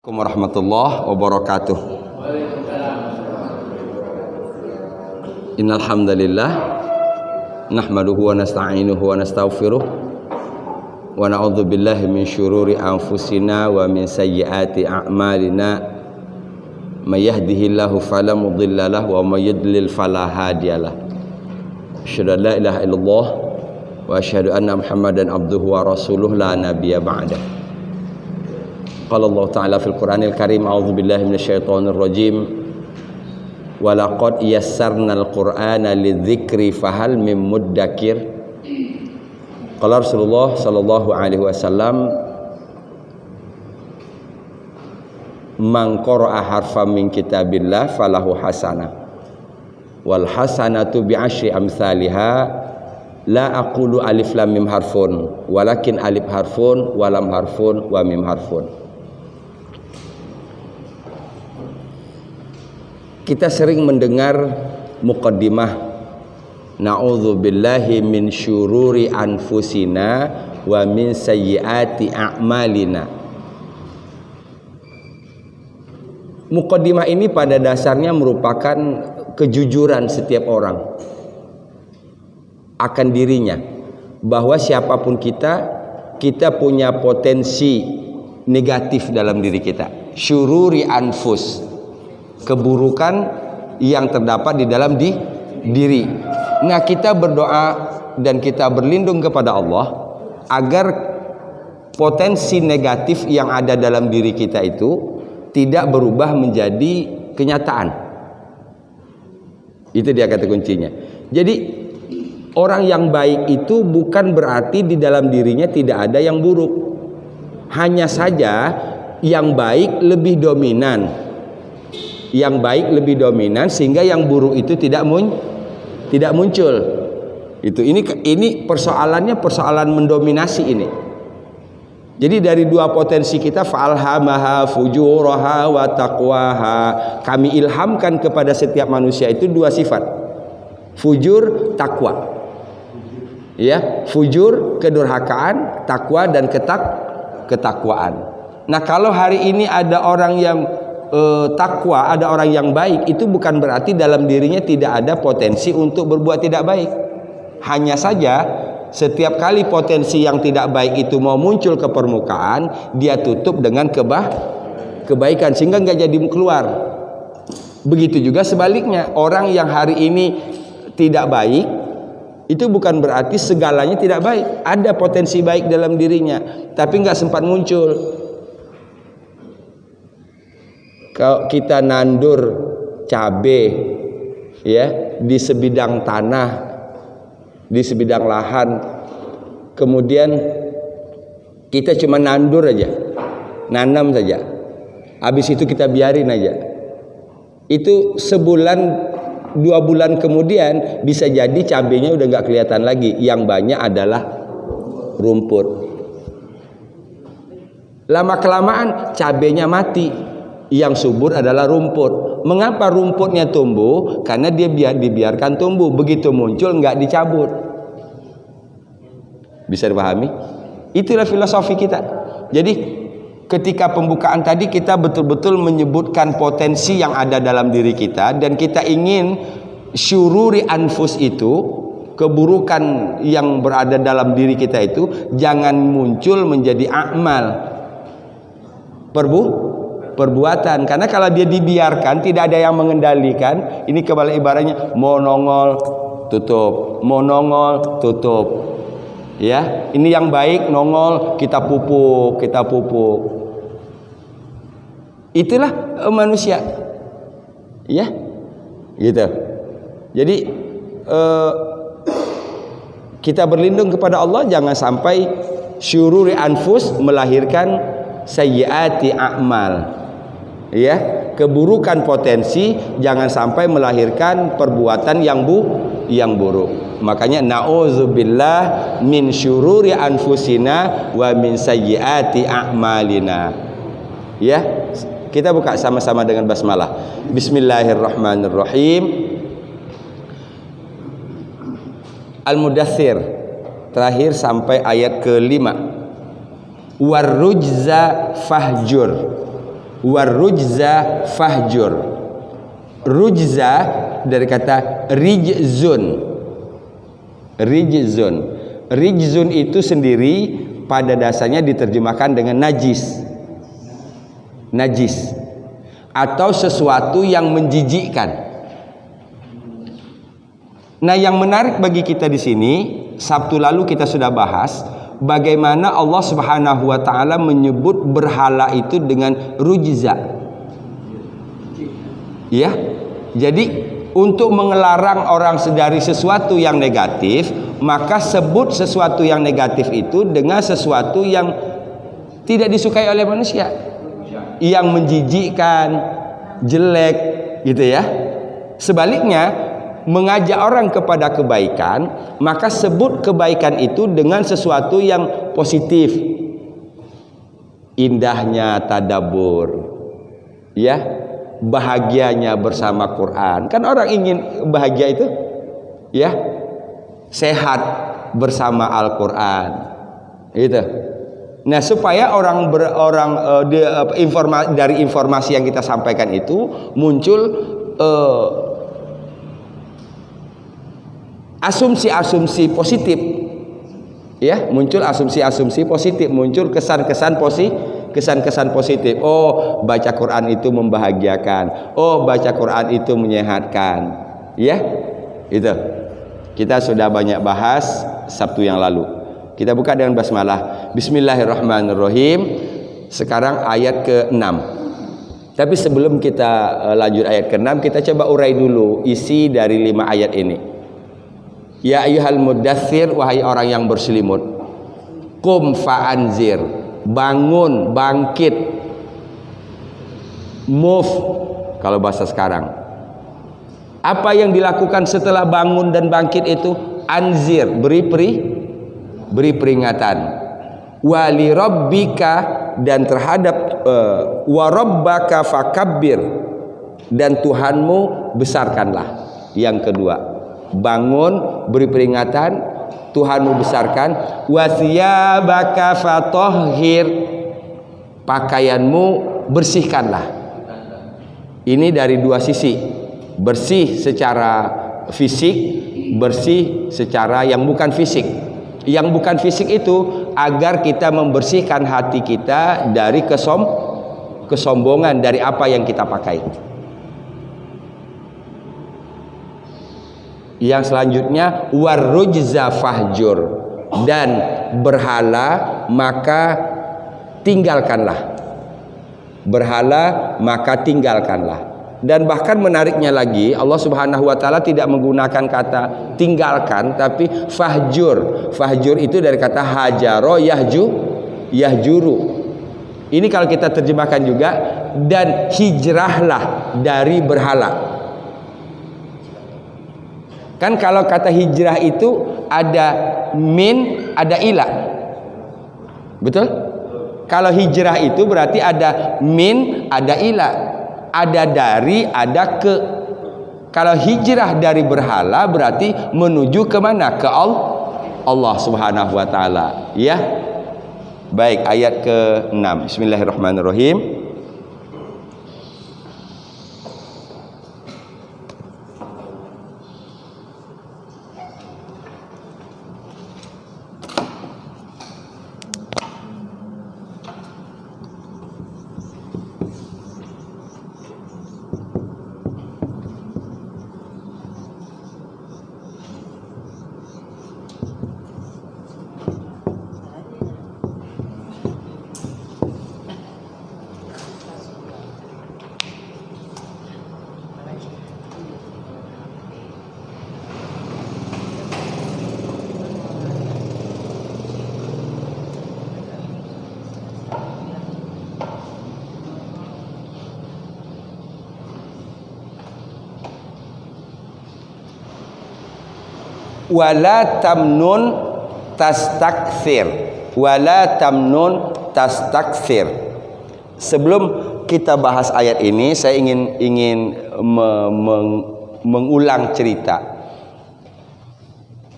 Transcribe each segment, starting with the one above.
Warahmatullahi wabarakatuh. Innal hamdalillah nahmaduhu wa nasta'inuhu wa nastaghfiruh wa na'udzu billahi min syururi anfusina wa min sayyiati a'malina may yahdihillahu fala mudilla lahu wa may yudlil fala hadiyalah. Asyhadu an la ilaha illallah wa asyhadu anna Muhammadan abduhu wa rasuluh la nabiyya ba'da. Qala Allah Ta'ala fil Qur'anil Karim, a'udzu billahi minasyaitonir rajim. Wa laqad yassarnal Qur'ana lidzikri fahal mim muddakir. Qala Rasulullah sallallahu alaihi wasallam, man qara'a harfan min kitabillah falahu hasanah wal hasanatu bi asyri amsalha. La aqulu alif lam mim harfun walakin alif harfun wa lam harfun wa mim harfun. Kita sering mendengar muqaddimah na'udzubillahi min syururi anfusina wa min sayyiati a'malina. Muqaddimah ini pada dasarnya merupakan kejujuran setiap orang akan dirinya, bahwa siapapun kita punya potensi negatif dalam diri kita. Syururi anfus, keburukan yang terdapat di dalam diri. Nah, kita berdoa dan kita berlindung kepada Allah agar potensi negatif yang ada dalam diri kita itu tidak berubah menjadi kenyataan. Itu dia kata kuncinya. Jadi orang yang baik itu bukan berarti di dalam dirinya tidak ada yang buruk. Hanya saja yang baik lebih dominan. Yang baik lebih dominan sehingga yang buruk itu tidak muncul. Itu ini persoalannya persoalan mendominasi ini. Jadi dari dua potensi kita, fa'alhamaha fujuraha wa taqwaha, kami ilhamkan kepada setiap manusia itu dua sifat. Fujur, takwa. Ya, fujur kedurhakaan, takwa dan ketakwaan. Nah, kalau hari ini ada orang yang takwa, ada orang yang baik, itu bukan berarti dalam dirinya tidak ada potensi untuk berbuat tidak baik. Hanya saja setiap kali potensi yang tidak baik itu mau muncul ke permukaan, dia tutup dengan kebaikan sehingga nggak jadi keluar. Begitu juga sebaliknya, orang yang hari ini tidak baik itu bukan berarti segalanya tidak baik. Ada potensi baik dalam dirinya, tapi nggak sempat muncul. Kalau kita nandur cabai ya di sebidang tanah, di sebidang lahan, kemudian kita cuma nandur aja, nanam saja, habis itu kita biarin aja, itu sebulan 2 bulan kemudian bisa jadi cabainya udah nggak kelihatan lagi, yang banyak adalah rumput. Lama kelamaan cabainya mati, yang subur adalah rumput. Mengapa rumputnya tumbuh? Karena dia dibiarkan tumbuh, begitu muncul nggak dicabut. Bisa dipahami? Itulah filosofi kita. Jadi ketika pembukaan tadi kita betul-betul menyebutkan potensi yang ada dalam diri kita, dan kita ingin syururi anfus itu, keburukan yang berada dalam diri kita itu jangan muncul menjadi a'mal, perbuatan. Karena kalau dia dibiarkan, tidak ada yang mengendalikan, ini kebalik ibaratnya mau nongol tutup, mau nongol tutup. Ya, ini yang baik nongol, kita pupuk. Itulah manusia. Ya. Gitu. Jadi kita berlindung kepada Allah jangan sampai syururi anfus melahirkan sayyiati a'mal. Ya, keburukan potensi jangan sampai melahirkan perbuatan yang buruk. Makanya na'udzubillah min syururi anfusina wa min sayyiati a'malina. Ya, kita buka sama-sama dengan basmalah. Bismillahirrahmanirrahim. Al-Mudaththir terakhir sampai ayat ke-5. Warrujza fahjur. Warujza fahjur. Rujza dari kata rijzun. Rijzun. Rijzun itu sendiri pada dasarnya diterjemahkan dengan najis. Najis atau sesuatu yang menjijikkan. Nah, yang menarik bagi kita di sini, Sabtu lalu kita sudah bahas bagaimana Allah Subhanahu wa taala menyebut berhala itu dengan rujza. Ya. Jadi untuk mengelarang orang dari sesuatu yang negatif, maka sebut sesuatu yang negatif itu dengan sesuatu yang tidak disukai oleh manusia, yang menjijikkan, jelek, gitu ya. Sebaliknya, mengajak orang kepada kebaikan, maka sebut kebaikan itu dengan sesuatu yang positif. Indahnya tadabbur, ya, bahagianya bersama Quran. Kan orang ingin bahagia itu, ya, sehat bersama Al-Quran, gitu. Nah, supaya dari informasi yang kita sampaikan itu muncul asumsi-asumsi positif, ya, muncul asumsi-asumsi positif, muncul kesan-kesan positif. Oh, baca Quran itu membahagiakan. Oh, baca Quran itu menyehatkan, ya, itu. Kita sudah banyak bahas Sabtu yang lalu. Kita buka dengan basmalah. Bismillahirrahmanirrahim. Sekarang ayat ke-6. Tapi sebelum kita lanjut ayat ke-6, kita coba urai dulu isi dari 5 ayat ini. Ya ayyuhal muddatsir, wahai orang yang berselimut. Qum fa'anzir, bangun, bangkit. Move kalau bahasa sekarang. Apa yang dilakukan setelah bangun dan bangkit itu? Anzir, beri peringatan. Wali rabbika, dan terhadap warabbaka fakabbir, dan Tuhanmu besarkanlah. Yang kedua, bangun, beri peringatan, Tuhanmu besarkan. Wasiyabaka fatahhir, pakaianmu bersihkanlah. Ini dari dua sisi. Bersih secara fisik, bersih secara yang bukan fisik. Yang bukan fisik itu agar kita membersihkan hati kita dari kesombongan dari apa yang kita pakai. Yang selanjutnya warujza fahjur, dan berhala maka tinggalkanlah. Berhala maka tinggalkanlah. Dan bahkan menariknya lagi, Allah Subhanahu wa taala tidak menggunakan kata tinggalkan, tapi fahjur. Fahjur itu dari kata hajaro yahjuru. Ini kalau kita terjemahkan juga, dan hijrahlah dari berhala. Kan kalau kata hijrah itu ada min, ada ila. Betul? Kalau hijrah itu berarti ada min, ada ila. Ada dari, ada ke. Kalau hijrah dari berhala berarti menuju ke mana? Ke Allah Subhanahu wa taala, ya. Baik, ayat ke-6. Bismillahirrahmanirrahim. Wala tamnun tastakthir, wala tamnun tastakthir. Sebelum kita bahas ayat ini, saya ingin mengulang cerita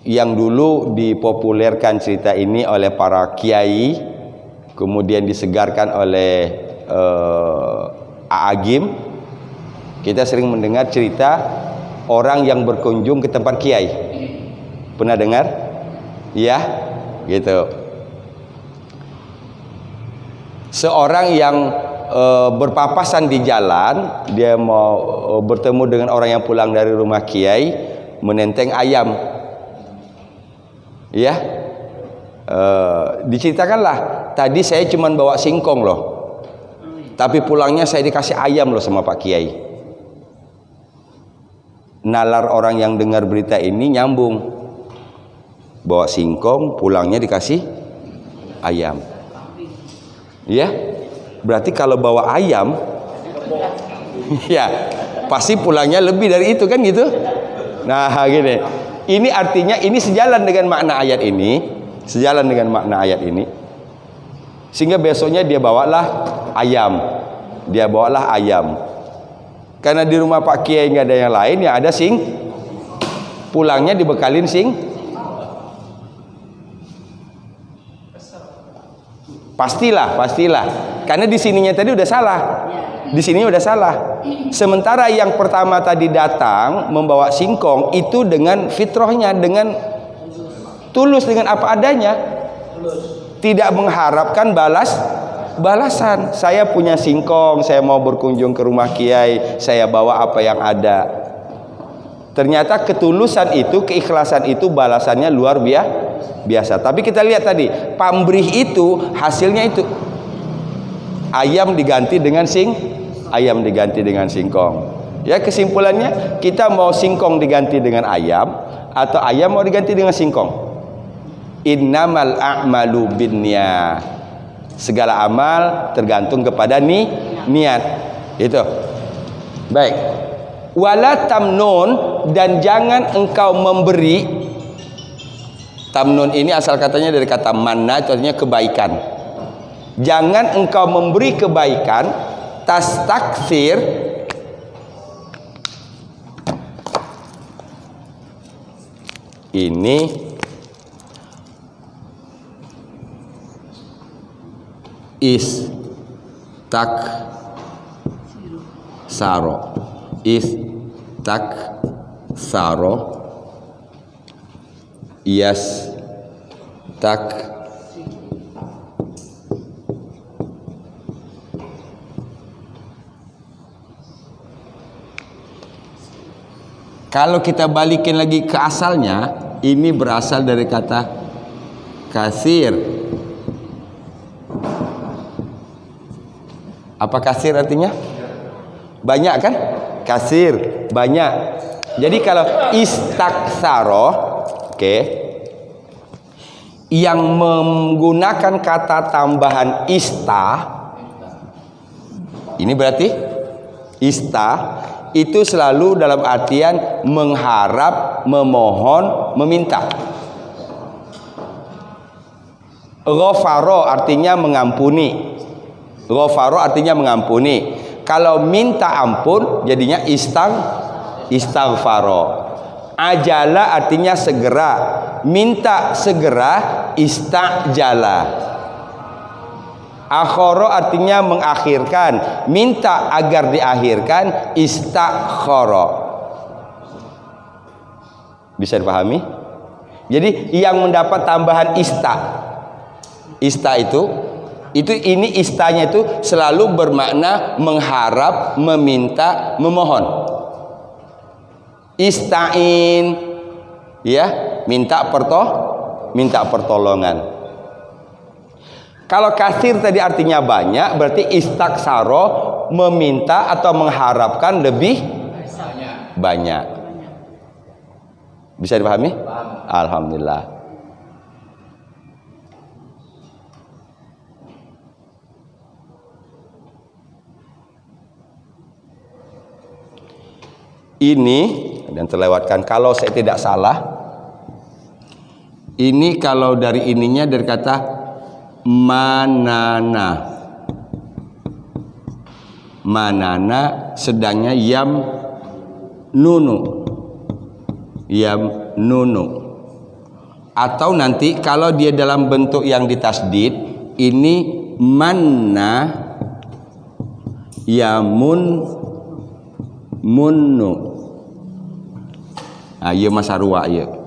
yang dulu dipopulerkan cerita ini oleh para kiai, kemudian disegarkan oleh Aagim, kita sering mendengar cerita orang yang berkunjung ke tempat kiai. Pernah dengar? Ya, gitu. Seorang yang berpapasan di jalan, dia mau bertemu dengan orang yang pulang dari rumah kiai, menenteng ayam. Ya, diceritakanlah, tadi saya cuma bawa singkong loh, tapi pulangnya saya dikasih ayam loh sama Pak Kiai. Nalar orang yang dengar berita ini nyambung, bawa singkong, pulangnya dikasih ayam. Ya, berarti kalau bawa ayam, ya pasti pulangnya lebih dari itu kan gitu. Nah gini, ini artinya ini sejalan dengan makna ayat ini, sejalan dengan makna ayat ini. Sehingga besoknya dia bawalah ayam, karena di rumah Pak Kiai nggak ada yang lain, yang ada pulangnya dibekalin pastilah, karena di sininya tadi udah salah, Sementara yang pertama tadi datang membawa singkong itu dengan fitrahnya, dengan tulus, dengan apa adanya, tidak mengharapkan balasan. Saya punya singkong, saya mau berkunjung ke rumah kiai, saya bawa apa yang ada. Ternyata ketulusan itu, keikhlasan itu balasannya luar biasa. Tapi kita lihat tadi, pamrih itu hasilnya itu ayam diganti dengan singkong. Ya, kesimpulannya kita mau singkong diganti dengan ayam atau ayam mau diganti dengan singkong. Innamal a'malu binniyat. Segala amal tergantung kepada niat. Itu. Baik. Wala tamnun, dan jangan engkau memberi. Tamnun ini asal katanya dari kata manna, itu artinya kebaikan. Jangan engkau memberi kebaikan, tastakthir, ini istaksaro kalau kita balikin lagi ke asalnya, ini berasal dari kata kasir. Apa kasir artinya? Banyak kan? Kasir, banyak. Jadi kalau istaksaro, yang menggunakan kata tambahan ini berarti itu selalu dalam artian mengharap, memohon, meminta. Ghafaro artinya mengampuni. Kalau minta ampun jadinya istaghfaro. Ajala artinya segera, minta segera, istajala. Akhoro artinya mengakhirkan, minta agar diakhirkan, istakhoro. Bisa dipahami? Jadi yang mendapat tambahan ista itu ini istanya itu selalu bermakna mengharap, meminta, memohon. Istain, ya, minta pertolongan. Kalau kasir tadi artinya banyak, berarti istaksaro meminta atau mengharapkan lebih banyak. Bisa dipahami? Alhamdulillah. Ini dan terlewatkan, kalau saya tidak salah, ini kalau dari ininya dari kata manana, sedangnya yam nunu, atau nanti kalau dia dalam bentuk yang ditasdid, ini manna munnu. Ah ieu mah sarua ieu.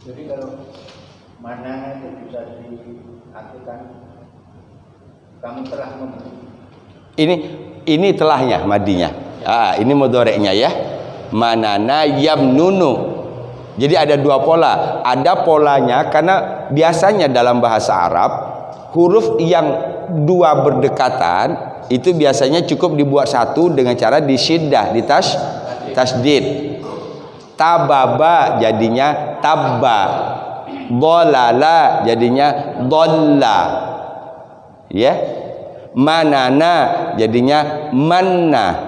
Jadi kalau mana itu bisa diartikan kamu telah memberi. Ini telahnya madinya. Ini mudhoreknya ya. Manana yamnunu. Jadi ada dua pola. Ada polanya karena biasanya dalam bahasa Arab huruf yang dua berdekatan itu biasanya cukup dibuat satu dengan cara disyiddah, tasdid. Tababa jadinya tabba, dolala jadinya dolla, ya. Manana jadinya manna.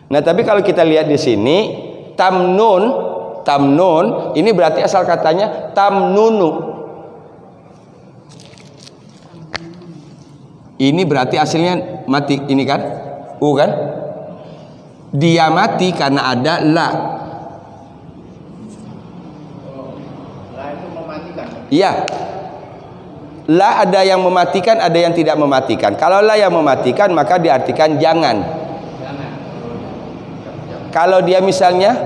Nah tapi kalau kita lihat di sini tamnun ini berarti asal katanya tamnunu. Ini berarti aslinya mati ini kan, kan? Dia mati karena ada la. Iya. La ada yang mematikan, ada yang tidak mematikan. Kalau la yang mematikan maka diartikan jangan. Kalau dia misalnya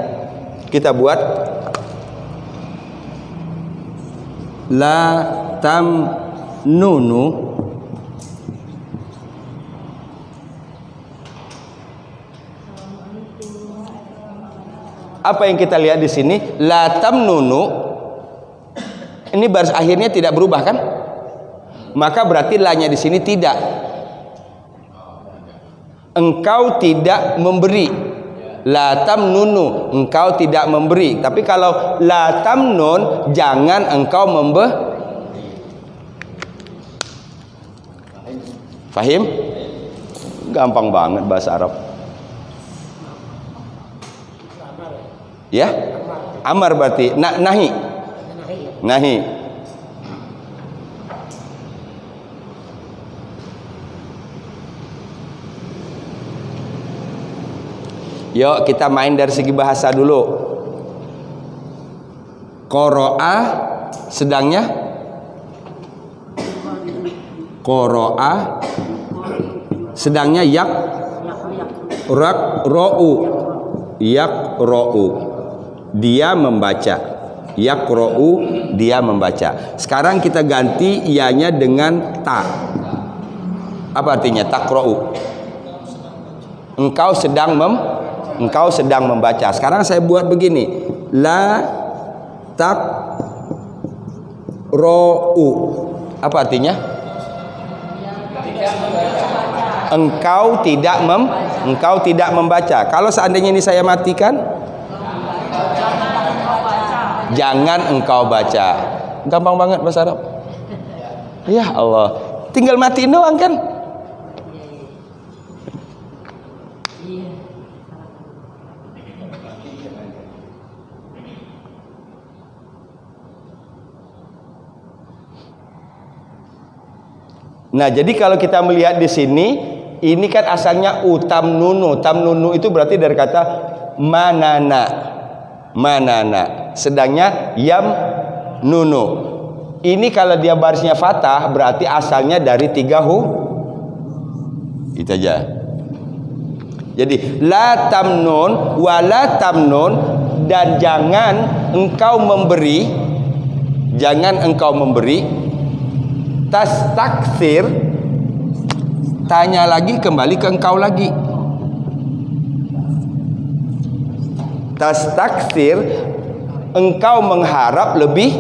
kita buat la tamnunu, apa yang kita lihat di sini? La tamnunu. Ini baris akhirnya tidak berubah kan? Maka berarti la-nya di sini tidak. Engkau tidak memberi. La tamnunu, engkau tidak memberi. Tapi kalau la tamnun, jangan engkau memberi. Fahim? Gampang banget bahasa Arab. Ya? Amar berarti nahi. Yuk kita main dari segi bahasa dulu. Qoro'ah sedangnya qoro'ah sedangnya yaqro'u dia membaca. Yaqro'u dia membaca. Sekarang kita ganti ianya dengan ta. Apa artinya taqro'u? Engkau sedang membaca. Sekarang saya buat begini. La taqro'u. Apa artinya? Engkau tidak membaca. Kalau seandainya ini saya matikan, jangan engkau baca. Gampang banget bahasa Arab. Ya Allah, tinggal matiin doang kan? Nah, jadi kalau kita melihat di sini, ini kan asalnya utamnunu. Tamnunu itu berarti dari kata manana. Sedangnya yam nunu. Ini kalau dia barisnya fathah berarti asalnya dari 3 itu aja. Jadi la tamnun wa la tamnun, dan jangan engkau memberi. Tastaksir, tanya lagi, kembali ke engkau lagi. Tastaksir, engkau mengharap lebih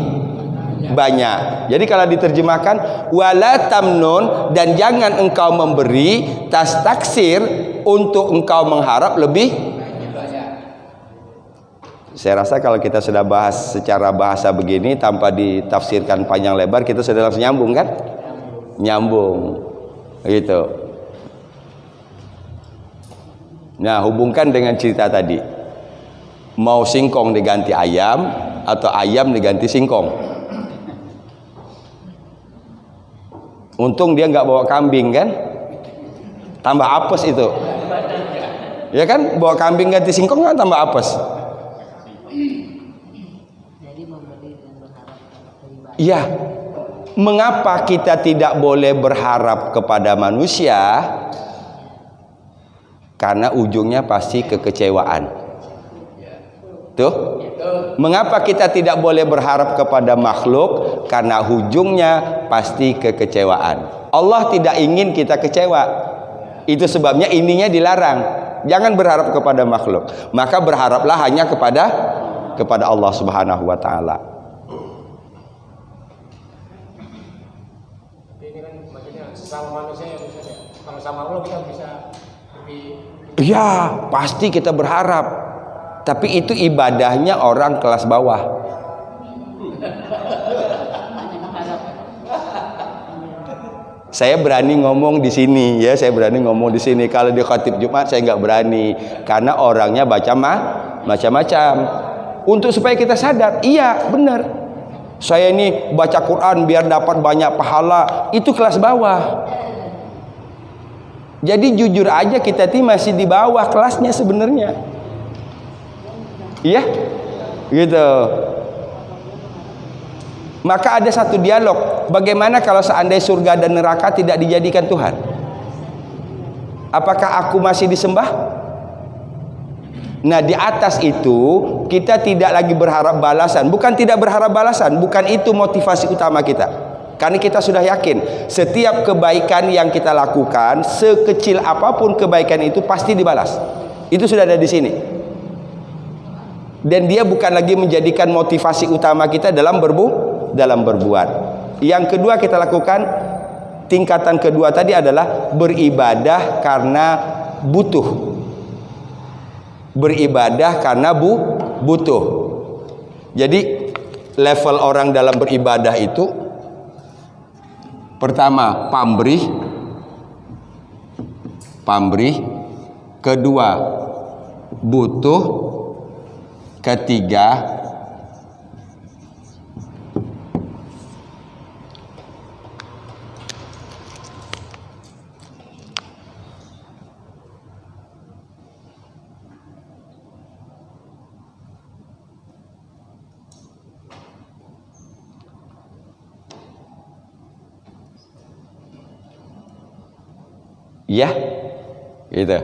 banyak. Jadi kalau diterjemahkan wala tamnun, dan jangan engkau memberi. Tastaksir, untuk engkau mengharap lebih Saya rasa kalau kita sudah bahas secara bahasa begini tanpa ditafsirkan panjang lebar, kita sudah langsung nyambung kan? Nyambung. Gitu. Nah, hubungkan dengan cerita tadi. Mau singkong diganti ayam atau ayam diganti singkong. Untung dia nggak bawa kambing kan? Tambah apes itu. Ya kan? Bawa kambing ganti singkong kan tambah apes. Iya. Mengapa kita tidak boleh berharap kepada manusia? Karena ujungnya pasti kekecewaan. Tuh. Mengapa kita tidak boleh berharap kepada makhluk? Karena ujungnya pasti kekecewaan. Allah tidak ingin kita kecewa. Itu sebabnya ininya dilarang. Jangan berharap kepada makhluk. Maka berharaplah hanya kepada Allah Subhanahu wa taala. Ini kan maksudnya sesama manusia ya, bisa ya. Kalau sama Allah kita bisa lebih. Iya, pasti kita berharap. Tapi itu ibadahnya orang kelas bawah. Saya berani ngomong di sini ya, saya berani ngomong di sini. Kalau di khatib Jumat saya nggak berani karena orangnya baca macam-macam. Untuk supaya kita sadar, iya benar. Saya ini baca Quran biar dapat banyak pahala, itu kelas bawah. Jadi jujur aja kita masih di bawah kelasnya sebenarnya. Iya, gitu. Maka ada satu dialog. Bagaimana kalau seandainya surga dan neraka tidak dijadikan Tuhan? Apakah aku masih disembah? Nah, di atas itu kita tidak lagi berharap balasan. Bukan tidak berharap balasan, bukan itu motivasi utama kita. Karena kita sudah yakin setiap kebaikan yang kita lakukan, sekecil apapun kebaikan itu pasti dibalas. Itu sudah ada di sini. Dan dia bukan lagi menjadikan motivasi utama kita dalam berbuat. Yang kedua kita lakukan, tingkatan kedua tadi adalah beribadah karena butuh. Beribadah karena butuh. Jadi level orang dalam beribadah itu pertama pamrih, kedua butuh, ketiga ya, gitu.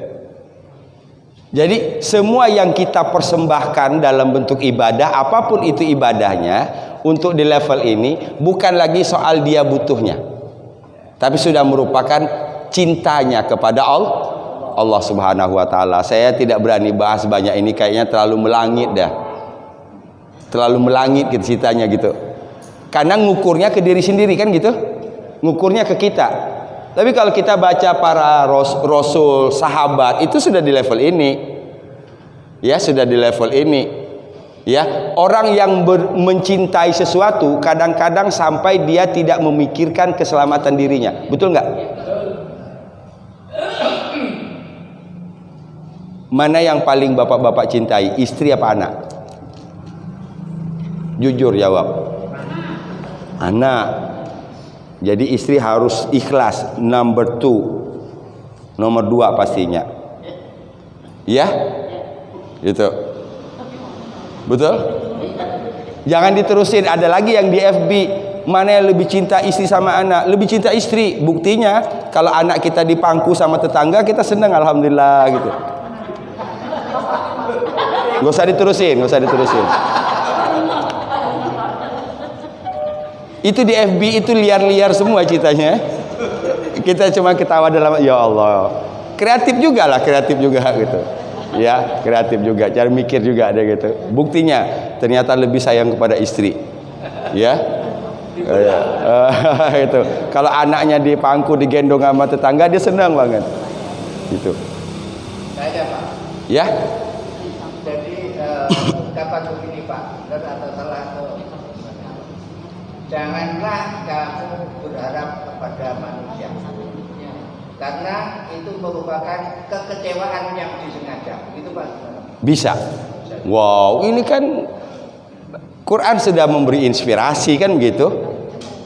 Jadi semua yang kita persembahkan dalam bentuk ibadah, apapun itu ibadahnya, untuk di level ini bukan lagi soal dia butuhnya, tapi sudah merupakan cintanya kepada Allah Subhanahu wa taala. Saya tidak berani bahas banyak ini, kayaknya terlalu melangit dah. Terlalu melangit gitu ceritanya gitu. Karena ngukurnya ke diri sendiri kan gitu. Ngukurnya ke kita. Tapi kalau kita baca para rasul, sahabat, itu sudah di level ini. Ya, sudah di level ini. Ya, orang yang mencintai sesuatu kadang-kadang sampai dia tidak memikirkan keselamatan dirinya. Betul nggak? Mana yang paling bapak-bapak cintai? Istri apa anak? Jujur jawab. Anak. Jadi istri harus ikhlas, nomor 2 pastinya. Ya? Gitu. Betul? Jangan diterusin, ada lagi yang di FB, mana yang lebih cinta istri sama anak? Lebih cinta istri. Buktinya kalau anak kita dipangku sama tetangga, kita senang alhamdulillah gitu. Gak usah diterusin. Itu di FB itu liar-liar semua ceritanya. Kita cuma ketawa dalam, ya Allah. Kreatif juga gitu. Ya, kreatif juga. Cara mikir juga ada gitu. Buktinya ternyata lebih sayang kepada istri. Ya. Itu. Kalau anaknya dipangku, digendong sama tetangga, dia senang banget. Gitu. Saya Pak. Ya. Jadi tapi mengatakan begini Pak, benar atau salah? Janganlah kamu berharap kepada manusia, karena itu merupakan kekecewaan yang disengaja. Itu Pak. Bisa. Wow, ini kan Quran sudah memberi inspirasi kan begitu.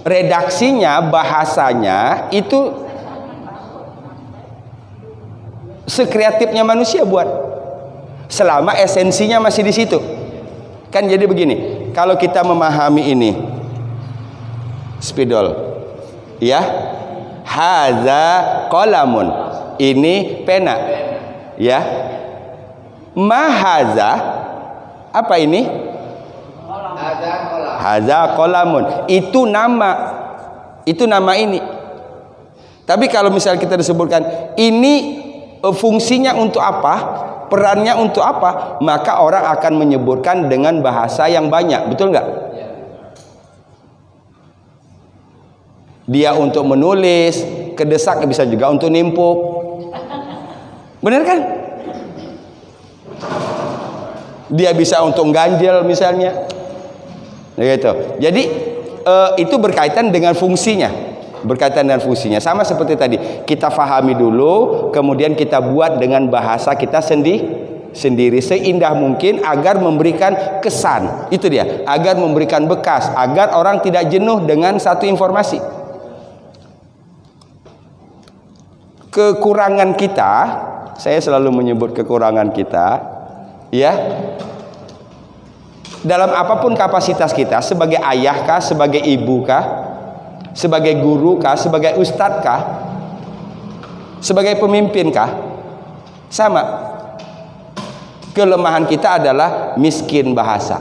Redaksinya, bahasanya itu sekreatifnya manusia buat. Selama esensinya masih di situ. Kan jadi begini, kalau kita memahami ini spidol, ya, haza qalamun, ini pena, ya. Mahaza, apa ini? Haza qalamun, itu nama ini. Tapi kalau misalnya kita disebutkan ini fungsinya untuk apa, perannya untuk apa, maka orang akan menyebutkan dengan bahasa yang banyak, betul nggak? Dia untuk menulis, kedesak bisa juga untuk nimpuk, benar kan? Dia bisa untuk ganjel misalnya, gitu. Jadi itu berkaitan dengan fungsinya. Sama seperti tadi, kita fahami dulu, kemudian kita buat dengan bahasa kita sendiri seindah mungkin agar memberikan kesan. Itu dia, agar memberikan bekas, agar orang tidak jenuh dengan satu informasi. Kekurangan kita, saya selalu menyebut kekurangan kita, ya, dalam apapun kapasitas kita, sebagai ayah kah, sebagai ibu kah, sebagai guru kah, sebagai ustadz kah, sebagai pemimpin kah, sama. Kelemahan kita adalah miskin bahasa,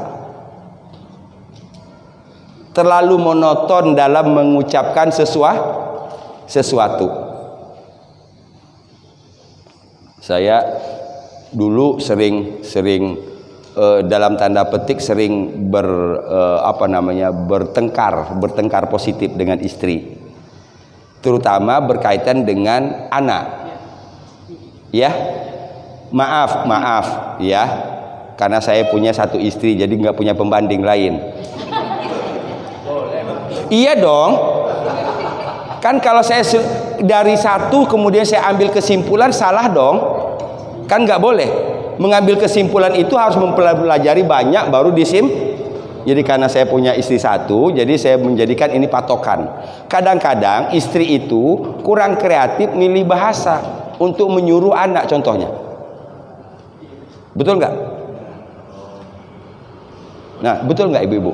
terlalu monoton dalam mengucapkan sesuatu. Saya dulu sering dalam tanda petik sering bertengkar positif dengan istri, terutama berkaitan dengan anak. Ya, maaf ya, karena saya punya satu istri, jadi nggak punya pembanding lain. Iya dong, kan kalau saya dari satu kemudian saya ambil kesimpulan, salah dong, kan nggak boleh. Mengambil kesimpulan itu harus mempelajari banyak baru Jadi karena saya punya istri satu, jadi saya menjadikan ini patokan. Kadang-kadang istri itu kurang kreatif milih bahasa untuk menyuruh anak, contohnya. Betul nggak? Nah, betul nggak ibu-ibu?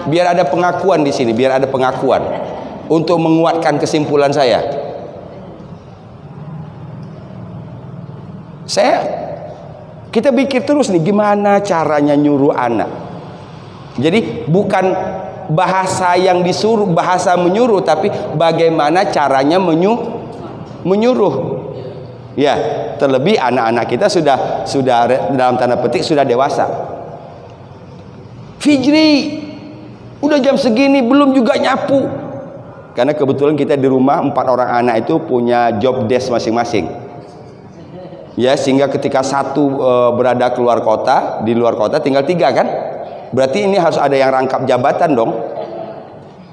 Biar ada pengakuan di sini, biar ada pengakuan untuk menguatkan kesimpulan saya. Kita pikir terus nih gimana caranya nyuruh anak. Jadi bukan bahasa yang disuruh, bahasa menyuruh, tapi bagaimana caranya menyuruh. Ya, terlebih anak-anak kita sudah dalam tanda petik sudah dewasa. Fijri, udah jam segini belum juga nyapu. Karena kebetulan kita di rumah 4 orang anak itu punya job desk masing-masing. Ya, sehingga ketika satu berada keluar kota, di luar kota tinggal 3 kan? Berarti ini harus ada yang rangkap jabatan dong.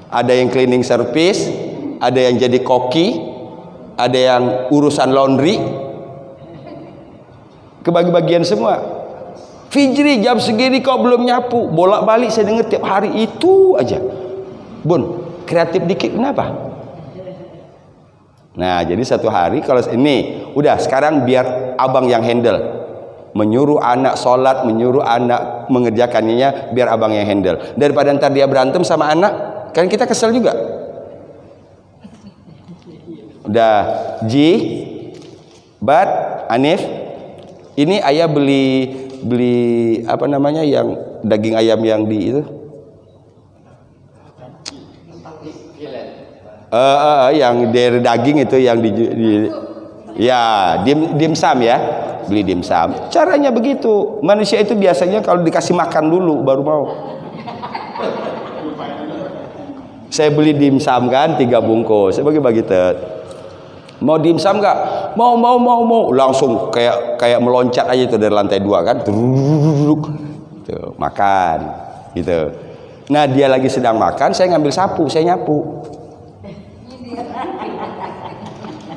Ada yang cleaning service, ada yang jadi koki, ada yang urusan laundry. Kebagi-bagian semua. Fijri jam segini kau belum nyapu, bolak-balik saya dengar tiap hari itu aja. Bun, kreatif dikit kenapa? Nah, jadi satu hari kalau ini udah sekarang biar abang yang handle, menyuruh anak sholat, menyuruh anak mengerjakannya, biar abang yang handle. Daripada ntar dia berantem sama anak, kan kita kesel juga. Udah, Bat, Anif, ini ayah beli apa namanya yang daging ayam yang di itu. Yang dari daging itu yang ya dimsum ya, beli dimsum. Caranya begitu. Manusia itu biasanya kalau dikasih makan dulu baru mau. Saya beli dimsum kan 3 bungkus, saya bagi-bagi Mau dimsum nggak? Mau. Langsung kayak meloncat aja itu dari lantai 2 kan. Tuh, makan. Gitu. Nah, dia lagi sedang makan, saya ngambil sapu, saya nyapu.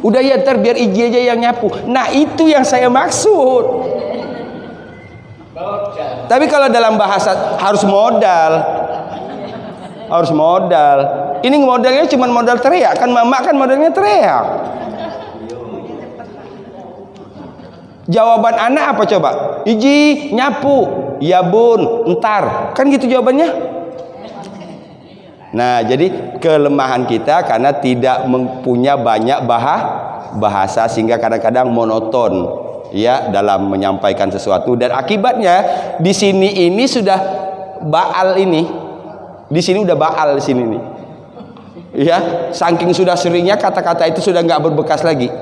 Udah ya, ntar biar Iji aja yang nyapu. Nah, itu yang saya maksud. Tapi kalau dalam bahasa harus modal. Harus modal. Ini modalnya cuma modal teriak. Kan mama kan modalnya teriak. Jawaban anak apa coba? Iji, nyapu. Ya bun, entar. Kan gitu jawabannya. Nah, jadi kelemahan kita karena tidak mempunyai banyak bahasa sehingga kadang-kadang monoton ya dalam menyampaikan sesuatu, dan akibatnya di sini ini sudah baal ini. Di sini udah baal di sini nih. Ya, saking sudah seringnya kata-kata itu sudah nggak berbekas lagi.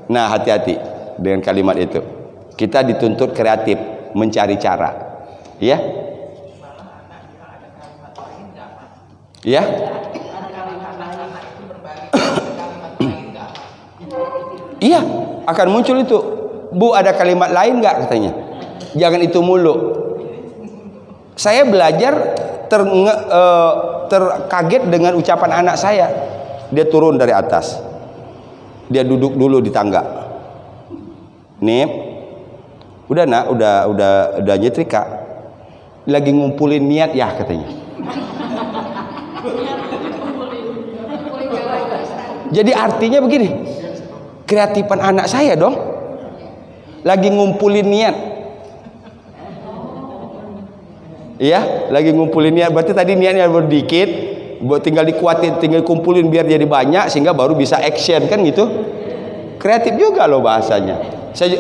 Nah, hati-hati dengan kalimat itu. Kita dituntut kreatif, mencari cara. Ya. Ya. Iya, akan muncul itu. Bu, ada kalimat lain nggak katanya? Jangan itu mulu. Saya belajar terkaget dengan ucapan anak saya. Dia turun dari atas. Dia duduk dulu di tangga. Nih, udah nak, udah nyetrika. Lagi ngumpulin niat ya katanya. Jadi artinya begini, kreatifan anak saya dong. Lagi ngumpulin niat. Iya, lagi ngumpulin niat. Berarti tadi niatnya berdikit, tinggal dikuatin, tinggal kumpulin biar jadi banyak sehingga baru bisa action kan gitu. Kreatif juga loh bahasanya. Saya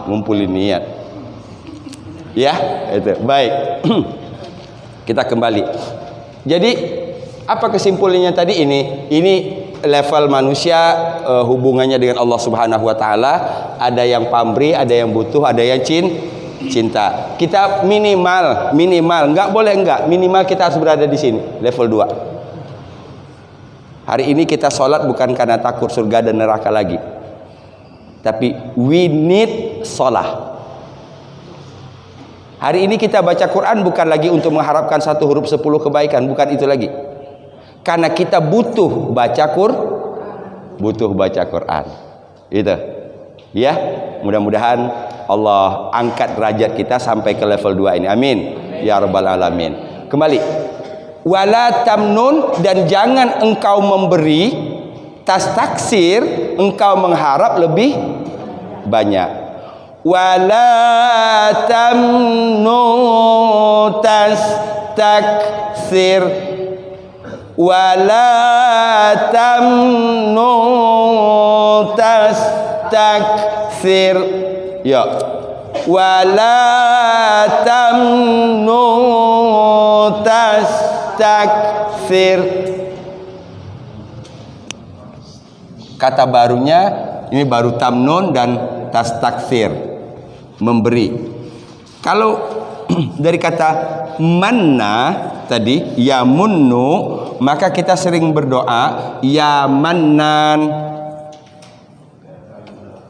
ngumpulin niat. Ya, itu. Baik. Kita kembali. Jadi apa kesimpulannya tadi ini? Ini level manusia hubungannya dengan Allah Subhanahu wa taala, ada yang pamrih, ada yang butuh, ada yang cinta. Kita minimal minimal kita harus berada di sini, level 2. Hari ini kita sholat bukan karena takut surga dan neraka lagi, tapi we need sholat. Hari ini kita baca Quran bukan lagi untuk mengharapkan 1 huruf 10 kebaikan, bukan itu lagi. Karena kita butuh baca Quran. Itu. Ya, mudah-mudahan Allah angkat derajat kita sampai ke level 2 ini. Amin. Ya rabbal alamin. Kembali. Wala tamnun, dan jangan engkau memberi, tastaksir, engkau mengharap lebih banyak. Wala tamnun tastaksir, wala tamnun tastaksir. Ya, wala tamnun tastaksir. Kata barunya ini baru tamnun dan tastaksir, memberi. Kalau dari kata manna tadi, ya munnu, maka kita sering berdoa ya mannan.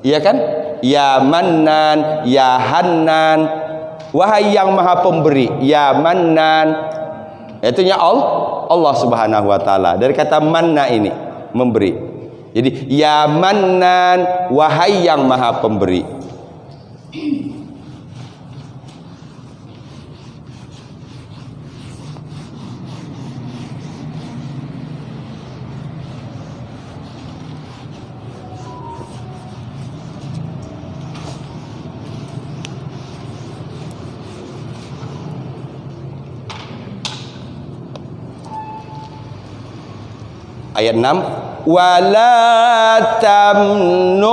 Iya kan? Ya mannan, ya hannan. Wahai yang maha pemberi, ya mannan. Itunya Allah Subhanahu wa taala. Dari kata manna ini, memberi. Jadi ya mannan, wahai yang maha pemberi. Ayat 6, wala tamnu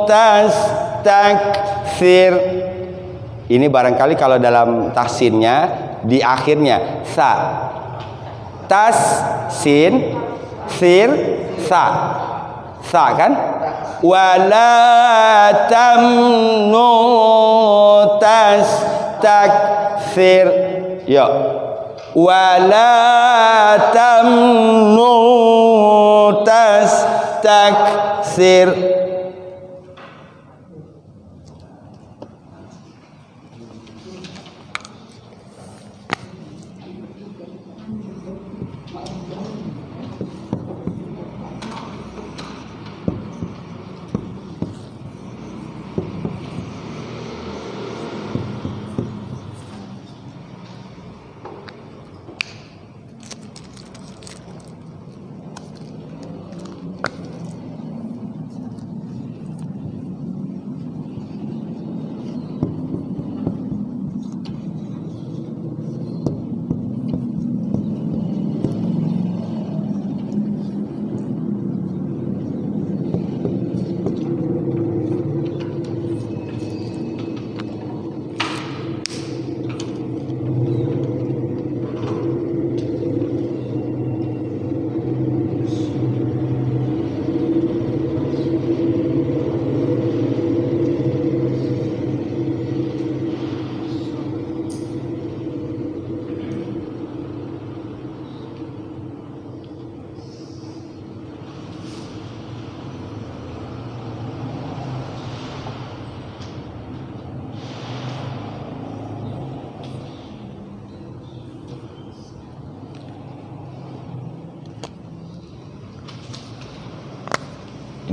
tastakthir. Ini barangkali kalau dalam tahsinnya di akhirnya sa, tas sin sir sa kan, wala tamnu tastakthir. Ya, wala tamnu tastakthir. taksir.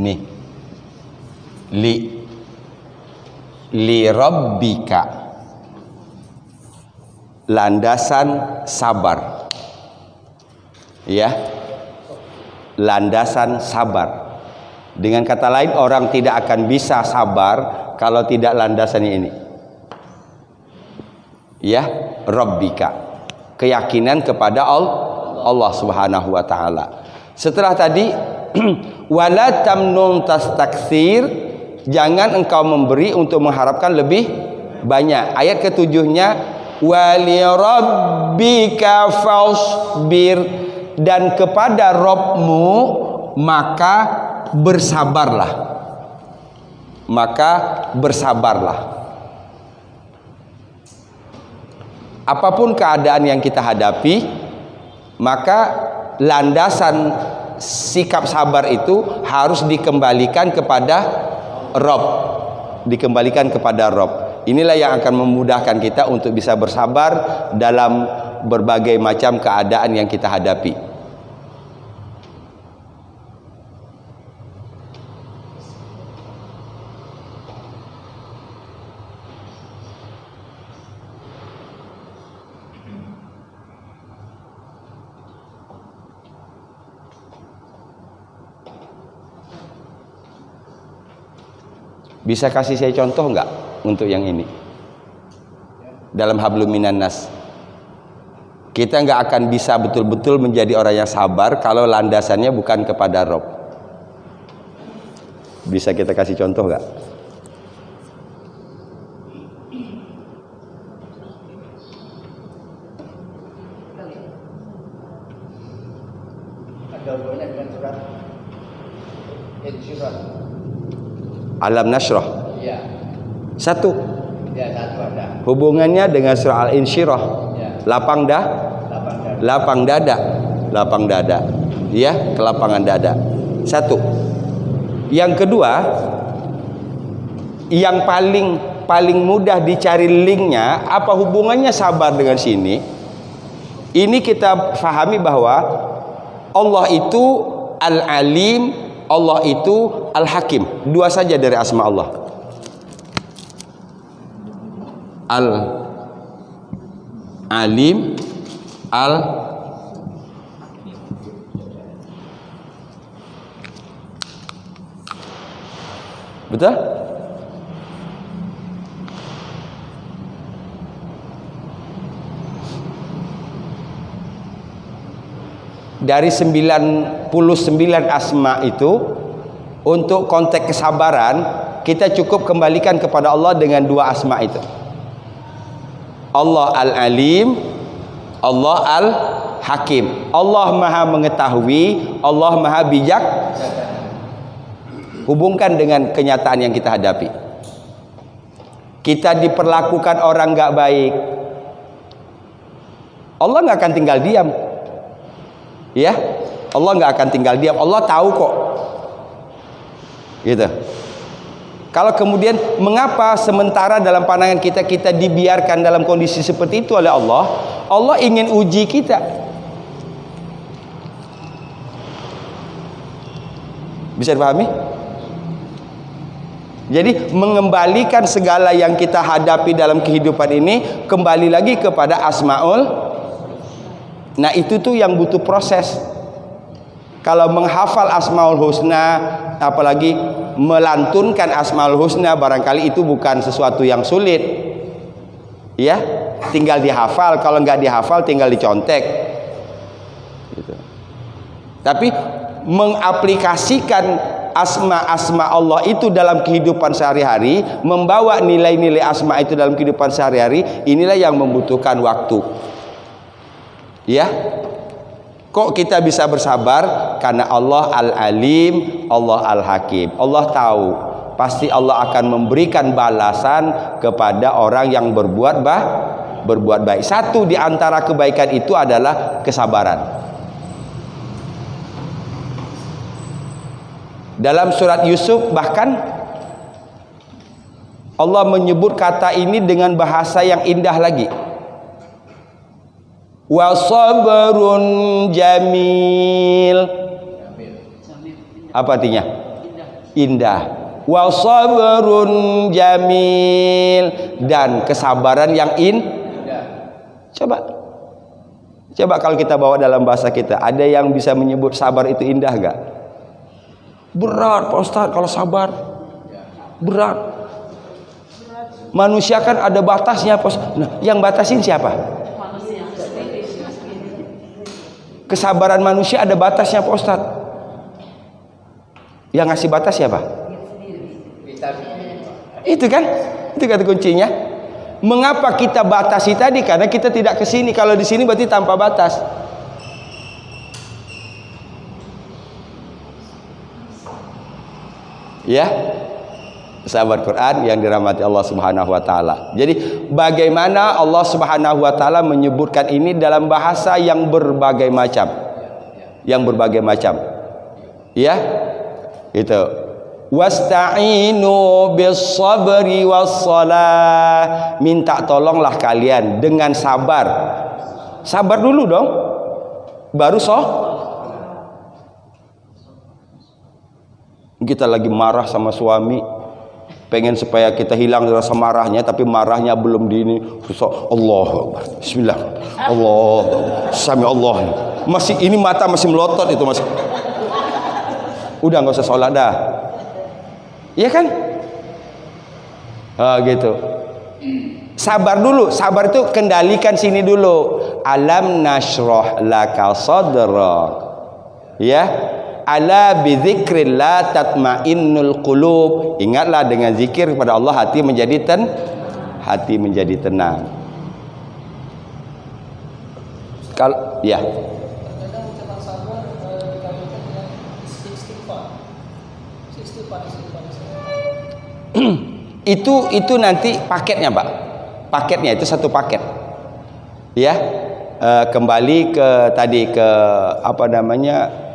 Ini li rabbika, landasan sabar. Ya. Landasan sabar. Dengan kata lain, orang tidak akan bisa sabar kalau tidak landasannya ini. Ya, rabbika. Keyakinan kepada Allah Subhanahu wa taala. Setelah tadi wala tamnun tastaksir, jangan engkau memberi untuk mengharapkan lebih banyak. Ayat ketujuhnya wali rabbika fasbir, dan kepada Rabbmu maka bersabarlah. Maka bersabarlah. Apapun keadaan yang kita hadapi, maka landasan sikap sabar itu harus dikembalikan kepada Rabb. Dikembalikan kepada Rabb. Inilah yang akan memudahkan kita untuk bisa bersabar dalam berbagai macam keadaan yang kita hadapi. Bisa kasih saya contoh enggak untuk yang ini? Dalam hablum minan nas. Kita enggak akan bisa betul-betul menjadi orang yang sabar kalau landasannya bukan kepada Rabb. Bisa kita kasih contoh enggak? Ada hubungannya dengan surat Insyirah. Alam Nashrah. Iya. Satu. Ya, satu ada. Hubungannya dengan surah Al-Insyirah. Ya. Lapang dada. Lapang dada. Ya, kelapangan dada. Satu. Yang kedua, yang paling mudah dicari linknya, apa hubungannya sabar dengan sini? Ini kita fahami bahwa Allah itu Al-Alim, Allah itu Al-Hakim. Dua saja dari asma Allah. Al-Alim, betul? Dari 99 asma itu, untuk konteks kesabaran kita cukup kembalikan kepada Allah dengan dua asma itu. Allah Al-Alim, Allah Al-Hakim. Allah Maha mengetahui, Allah Maha bijak. Hubungkan dengan kenyataan yang kita hadapi. Kita diperlakukan orang gak baik, Allah gak akan tinggal diam. Ya, Allah nggak akan tinggal diam. Allah tahu kok. Gitu. Kalau kemudian mengapa sementara dalam pandangan kita dibiarkan dalam kondisi seperti itu oleh Allah? Allah ingin uji kita. Bisa dipahami? Jadi mengembalikan segala yang kita hadapi dalam kehidupan ini kembali lagi kepada Asmaul. Nah, itu tuh yang butuh proses. Kalau menghafal Asmaul Husna, apalagi melantunkan Asmaul Husna, barangkali itu bukan sesuatu yang sulit. Ya, tinggal dihafal. Kalau nggak dihafal, tinggal dicontek. Gitu. Tapi mengaplikasikan asma-asma Allah itu dalam kehidupan sehari-hari, membawa nilai-nilai asma itu dalam kehidupan sehari-hari, inilah yang membutuhkan waktu. Ya. Kok kita bisa bersabar? Karena Allah Al-Alim, Allah Al-Hakim. Allah tahu, pasti Allah akan memberikan balasan kepada orang yang berbuat baik. Satu di antara kebaikan itu adalah kesabaran. Dalam surat Yusuf bahkan Allah menyebut kata ini dengan bahasa yang indah lagi. Wa sabrun jamil. Apa artinya? Indah. Wa sabrun jamil, dan kesabaran yang indah. Coba kalau kita bawa dalam bahasa kita, ada yang bisa menyebut sabar itu indah enggak? Berat Pak Ustaz kalau sabar. Berat. Manusia kan ada batasnya Pak Ustaz. Nah, yang batasin siapa? Kesabaran manusia ada batasnya Pak Ustaz. Yang ngasih batas siapa? Itu kan? Itu kata kuncinya. Mengapa kita batasi tadi? Karena kita tidak ke sini. Kalau di sini berarti tanpa batas. Ya. Sahabat Quran yang dirahmati Allah Subhanahu wa taala. Jadi bagaimana Allah Subhanahu wa taala menyebutkan ini dalam bahasa yang berbagai macam. Yang berbagai macam. Ya. Itu. Wasta'inu bis-sabri was-shalah. Minta tolonglah kalian dengan sabar. Sabar dulu dong. Baru kita lagi marah sama suami, pengen supaya kita hilang rasa marahnya, tapi marahnya belum di ini. Allah, Bismillah, Allah, Sami Allah. Masih ini mata masih melotot itu masih. Udah nggak usah sholat dah. Iya kan? Gitu. Sabar dulu. Sabar itu kendalikan sini dulu. Alam nasroh laka sadrak. Ya. Ala bidzikrillah tatmainnul qulub. Ingatlah dengan zikir kepada Allah hati menjadi tenang. Kalau ya. Kadang ucapan sabar dikalikan dengan istighfar. Itu nanti paketnya, Pak. Paketnya itu satu paket. Ya. Kembali ke tadi ke apa namanya?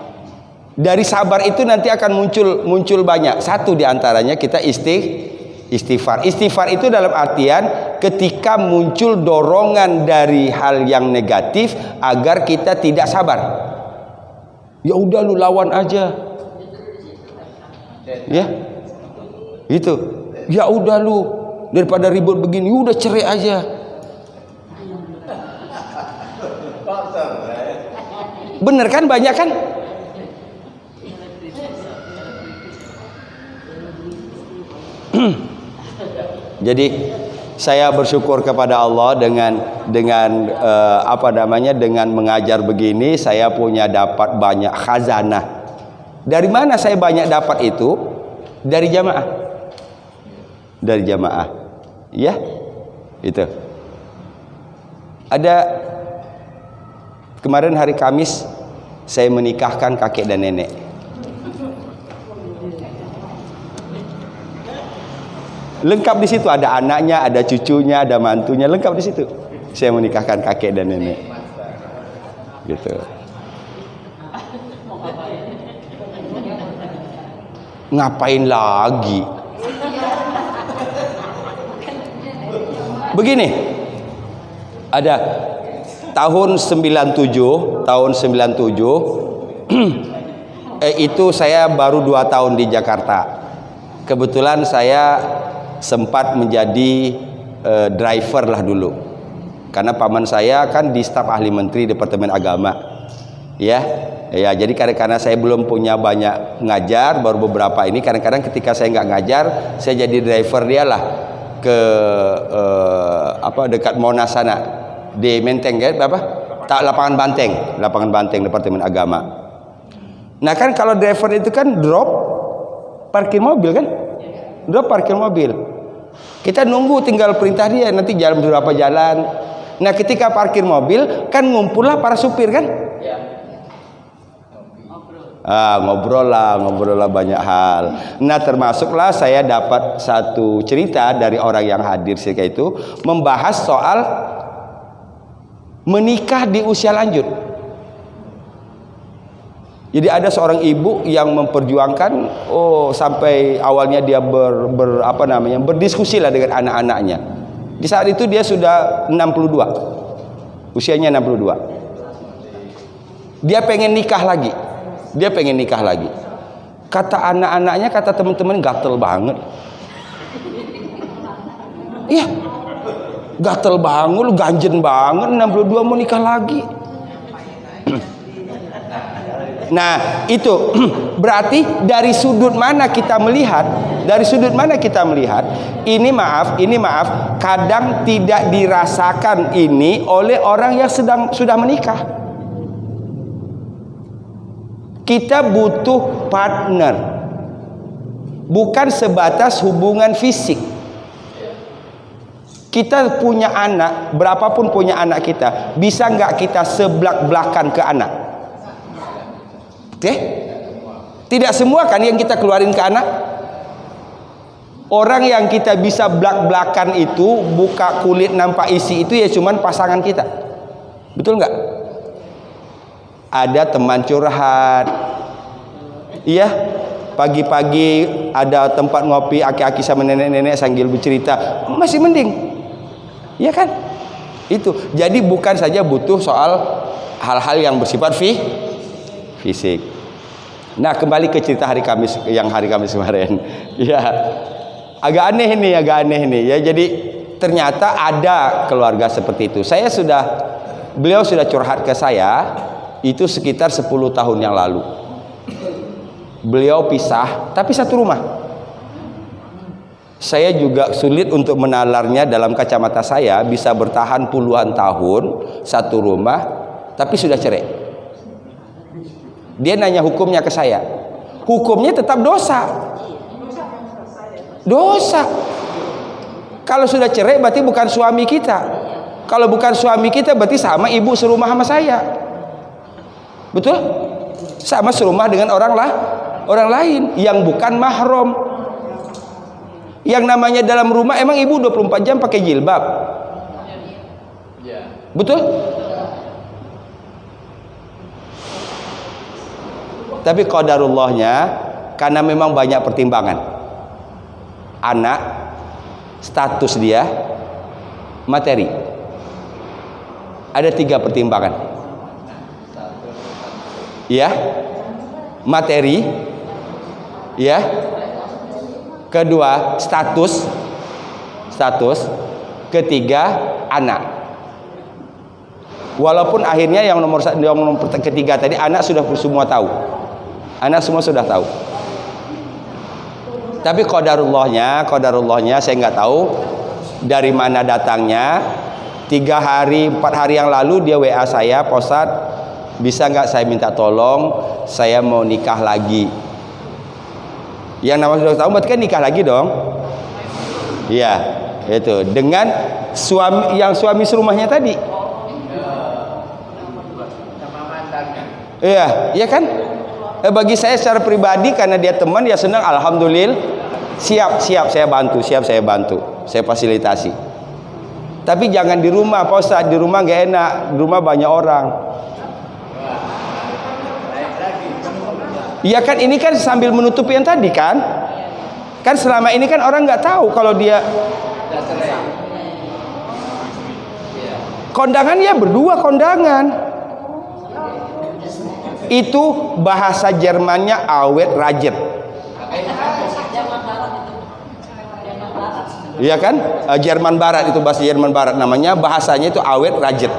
Dari sabar itu nanti akan muncul banyak. Satu diantaranya kita istighfar. Istighfar itu dalam artian ketika muncul dorongan dari hal yang negatif agar kita tidak sabar. Ya udah lu lawan aja. Ya. Itu. Ya udah lu daripada ribut begini, udah cerai aja. Bener kan, banyak kan? Jadi saya bersyukur kepada Allah dengan apa namanya, dengan mengajar begini saya punya dapat banyak khazanah. Dari mana saya banyak dapat itu? Dari jamaah. Dari jamaah. Ya. Itu. Ada kemarin hari Kamis saya menikahkan kakek dan nenek. Lengkap di situ, ada anaknya, ada cucunya, ada mantunya, lengkap di situ. Saya menikahkan kakek dan nenek. Gitu. Ngapain lagi? Begini, ada tahun 97 itu saya baru 2 tahun di Jakarta. Kebetulan saya sempat menjadi driver lah dulu, karena paman saya kan di staf ahli menteri Departemen Agama, ya. Jadi karena saya belum punya banyak ngajar, baru beberapa ini. Kadang-kadang ketika saya nggak ngajar, saya jadi driver dia lah ke dekat Monas sana, di Menteng kan, lapangan Banteng Departemen Agama. Nah kan kalau driver itu kan drop parkir mobil kan, kita nunggu tinggal perintah dia, nanti jalan berapa jalan. Nah ketika parkir mobil kan ngumpullah para supir kan, ngobrol lah banyak hal. Nah termasuklah saya dapat satu cerita dari orang yang hadir ketika itu, membahas soal menikah di usia lanjut. Jadi ada seorang ibu yang memperjuangkan, sampai awalnya dia berdiskusi lah dengan anak-anaknya. Di saat itu dia sudah 62, usianya 62. Dia pengen nikah lagi. Kata anak-anaknya, kata teman-teman, gatel banget. Iya, gatel banget, lu ganjen banget, 62 mau nikah lagi. Nah itu berarti dari sudut mana kita melihat, ini maaf, kadang tidak dirasakan ini oleh orang yang sudah menikah. Kita butuh partner, bukan sebatas hubungan fisik. Kita punya anak, berapapun punya anak kita, bisa nggak kita seblak-blakan ke anak? Oke? Tidak semua kan yang kita keluarin ke anak. Orang yang kita bisa blak-blakan itu, buka kulit nampak isi itu ya cuman pasangan kita. Betul nggak? Ada teman curhat, iya, pagi-pagi ada tempat ngopi, aki-aki sama nenek-nenek sambil bercerita, masih mending, iya kan? Itu jadi bukan saja butuh soal hal-hal yang bersifat fisik. Nah kembali ke cerita hari Kamis kemarin, ya agak aneh nih ya. Jadi ternyata ada keluarga seperti itu. Beliau sudah curhat ke saya. Itu sekitar 10 tahun yang lalu. Beliau pisah, tapi satu rumah. Saya juga sulit untuk menalarnya. Dalam kacamata saya bisa bertahan puluhan tahun satu rumah, tapi sudah cerai. Dia nanya hukumnya ke saya. Hukumnya tetap dosa. Kalau sudah cerai berarti bukan suami kita. Kalau bukan suami kita berarti sama ibu serumah sama saya. Betul? Sama serumah dengan orang lain yang bukan mahram. Yang namanya dalam rumah, emang ibu 24 jam pakai jilbab? Betul? Tapi qadarullahnya, karena memang banyak pertimbangan. Anak, status dia, materi. Ada 3 pertimbangan. Ya, materi, ya. Kedua, status. Ketiga, anak. Walaupun akhirnya yang nomor ketiga tadi, anak semua tahu. Anak semua sudah tahu. Tapi qadarullahnya saya nggak tahu dari mana datangnya. 3 hari 4 hari yang lalu dia WA saya, Pak Ustadz, bisa nggak saya minta tolong, saya mau nikah lagi. Yang namanya sudah tahu berarti kan nikah lagi dong. Iya, itu dengan suami serumahnya tadi. Iya kan? Bagi saya secara pribadi, karena dia teman, dia senang, alhamdulillah, siap saya bantu, saya fasilitasi. Tapi jangan di rumah, Pak Ustadz, di rumah nggak enak, di rumah banyak orang. Iya kan, ini kan sambil menutup yang tadi kan. Kan selama ini kan orang nggak tahu kalau dia kondangan, ya berdua kondangan. Itu bahasa Jermannya awet rajet. Iya kan? Jerman Barat, itu bahasa Jerman Barat namanya, bahasanya itu awet rajet.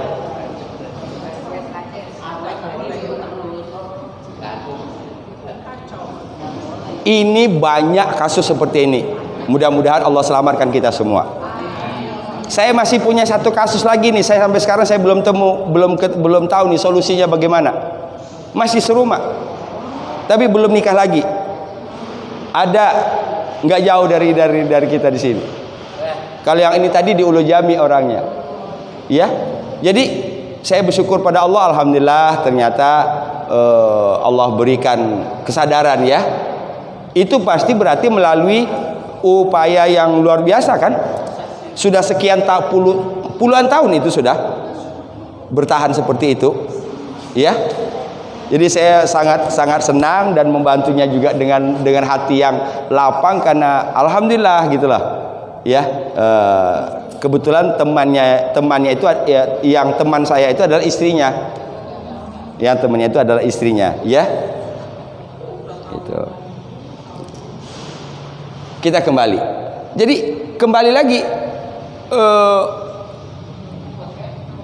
Ini banyak kasus seperti ini. Mudah-mudahan Allah selamatkan kita semua. Saya masih punya satu kasus lagi nih. Saya sampai sekarang saya belum tahu nih solusinya bagaimana. Masih serumah, tapi belum nikah lagi. Ada nggak jauh dari kita di sini. Kalau yang ini tadi di Ulu Jami orangnya, ya. Jadi saya bersyukur pada Allah, alhamdulillah ternyata Allah berikan kesadaran ya. Itu pasti berarti melalui upaya yang luar biasa kan. Sudah sekian puluhan tahun itu sudah bertahan seperti itu, ya. Jadi saya sangat senang dan membantunya juga dengan hati yang lapang karena alhamdulillah gitulah, ya. Kebetulan temannya itu yang teman saya itu adalah istrinya, yang temannya itu adalah istrinya, ya. Itu. Kita kembali. Jadi kembali lagi,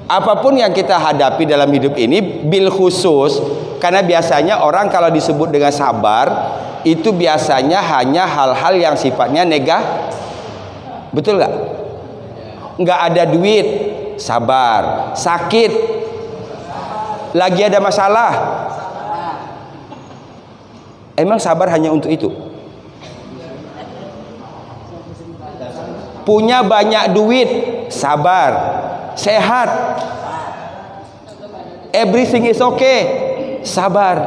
apapun yang kita hadapi dalam hidup ini, bil khusus, karena biasanya orang kalau disebut dengan sabar itu biasanya hanya hal-hal yang sifatnya negatif, betul nggak? Nggak ada duit, sabar. Sakit, lagi ada masalah, emang sabar hanya untuk itu? Punya banyak duit, sabar. Sehat, everything is okay, sabar.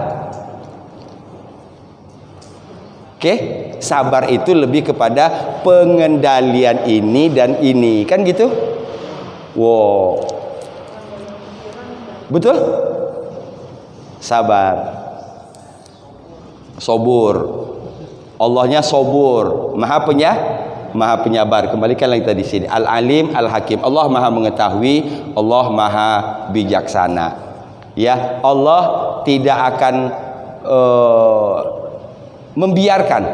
Oke, sabar itu lebih kepada pengendalian ini dan ini, kan gitu? Wow, betul? Sabar, sobur. Allahnya sobur, Maha penyabar. Kembalikan lagi tadi sini. Al-Alim, Al-Hakim. Allah Maha mengetahui, Allah Maha bijaksana. Ya, Allah tidak akan membiarkan.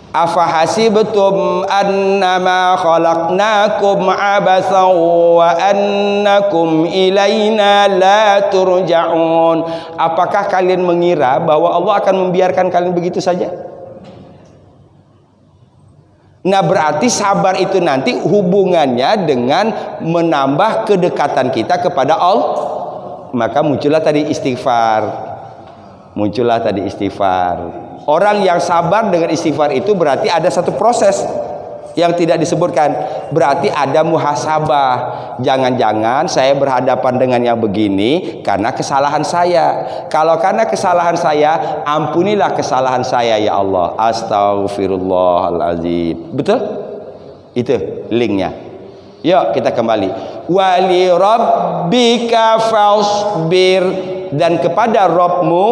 Afahasibtum annama khalaqnakum abasan wa annakum ilaina la turja'un. Apakah kalian mengira bahwa Allah akan membiarkan kalian begitu saja? Nah, berarti sabar itu nanti hubungannya dengan menambah kedekatan kita kepada Allah. Maka muncullah tadi istighfar. Orang yang sabar dengan istighfar itu berarti ada satu proses yang tidak disebutkan. Berarti ada muhasabah. Jangan-jangan saya berhadapan dengan yang begini karena kesalahan saya. Kalau karena kesalahan saya, ampunilah kesalahan saya ya Allah. Astaghfirullahaladzim. Betul? Itu linknya. Yuk kita kembali. Wali rabbika fasbir, dan kepada Rabbmu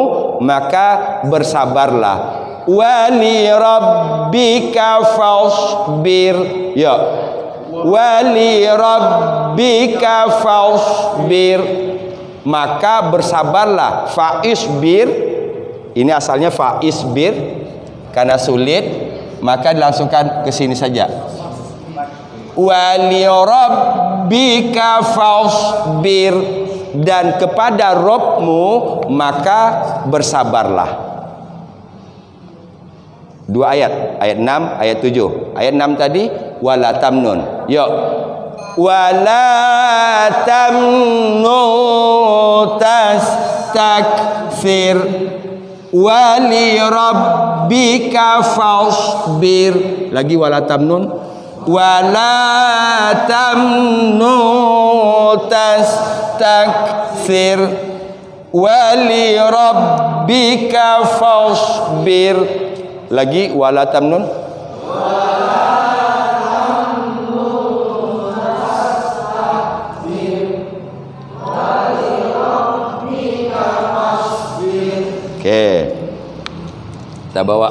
maka bersabarlah. Wali rabbika fasbir. Ya. Wali rabbika fasbir, maka bersabarlah. Faisbir, ini asalnya faisbir karena sulit, maka dilangsungkan ke sini saja. Wali rabbika fasbir, dan kepada Rabbmu maka bersabarlah. Dua ayat, ayat 6, ayat 7. Ayat 6 tadi wala tamnun. Yuk. Wala tamnun tastakfir wali rabbika fasbir. Lagi wala tamnun. Wala tamnun tastakfir wali rabbika fasbir. Lagi wala tamnun. Oke. Kita bawa.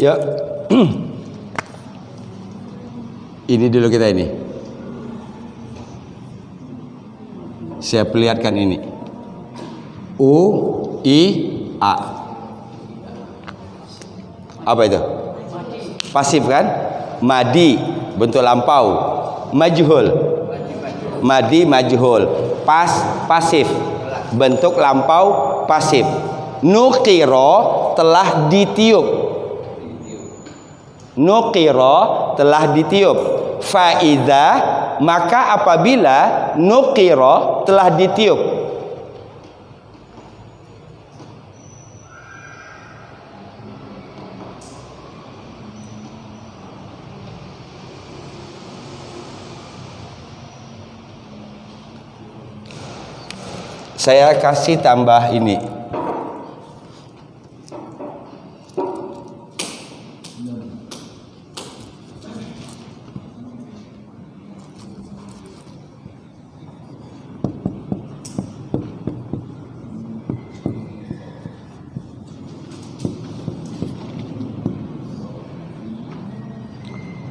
Ya. Ini dulu kita ini. Saya perlihatkan ini. U, I, A. Apa itu? Pasif kan? Madi, bentuk lampau. Majhul. Madi, majhul. Pasif. Bentuk lampau pasif. Nuqira telah ditiup. Nuqira telah ditiup. Faida maka apabila nuqira telah ditiup. Saya kasih tambah ini.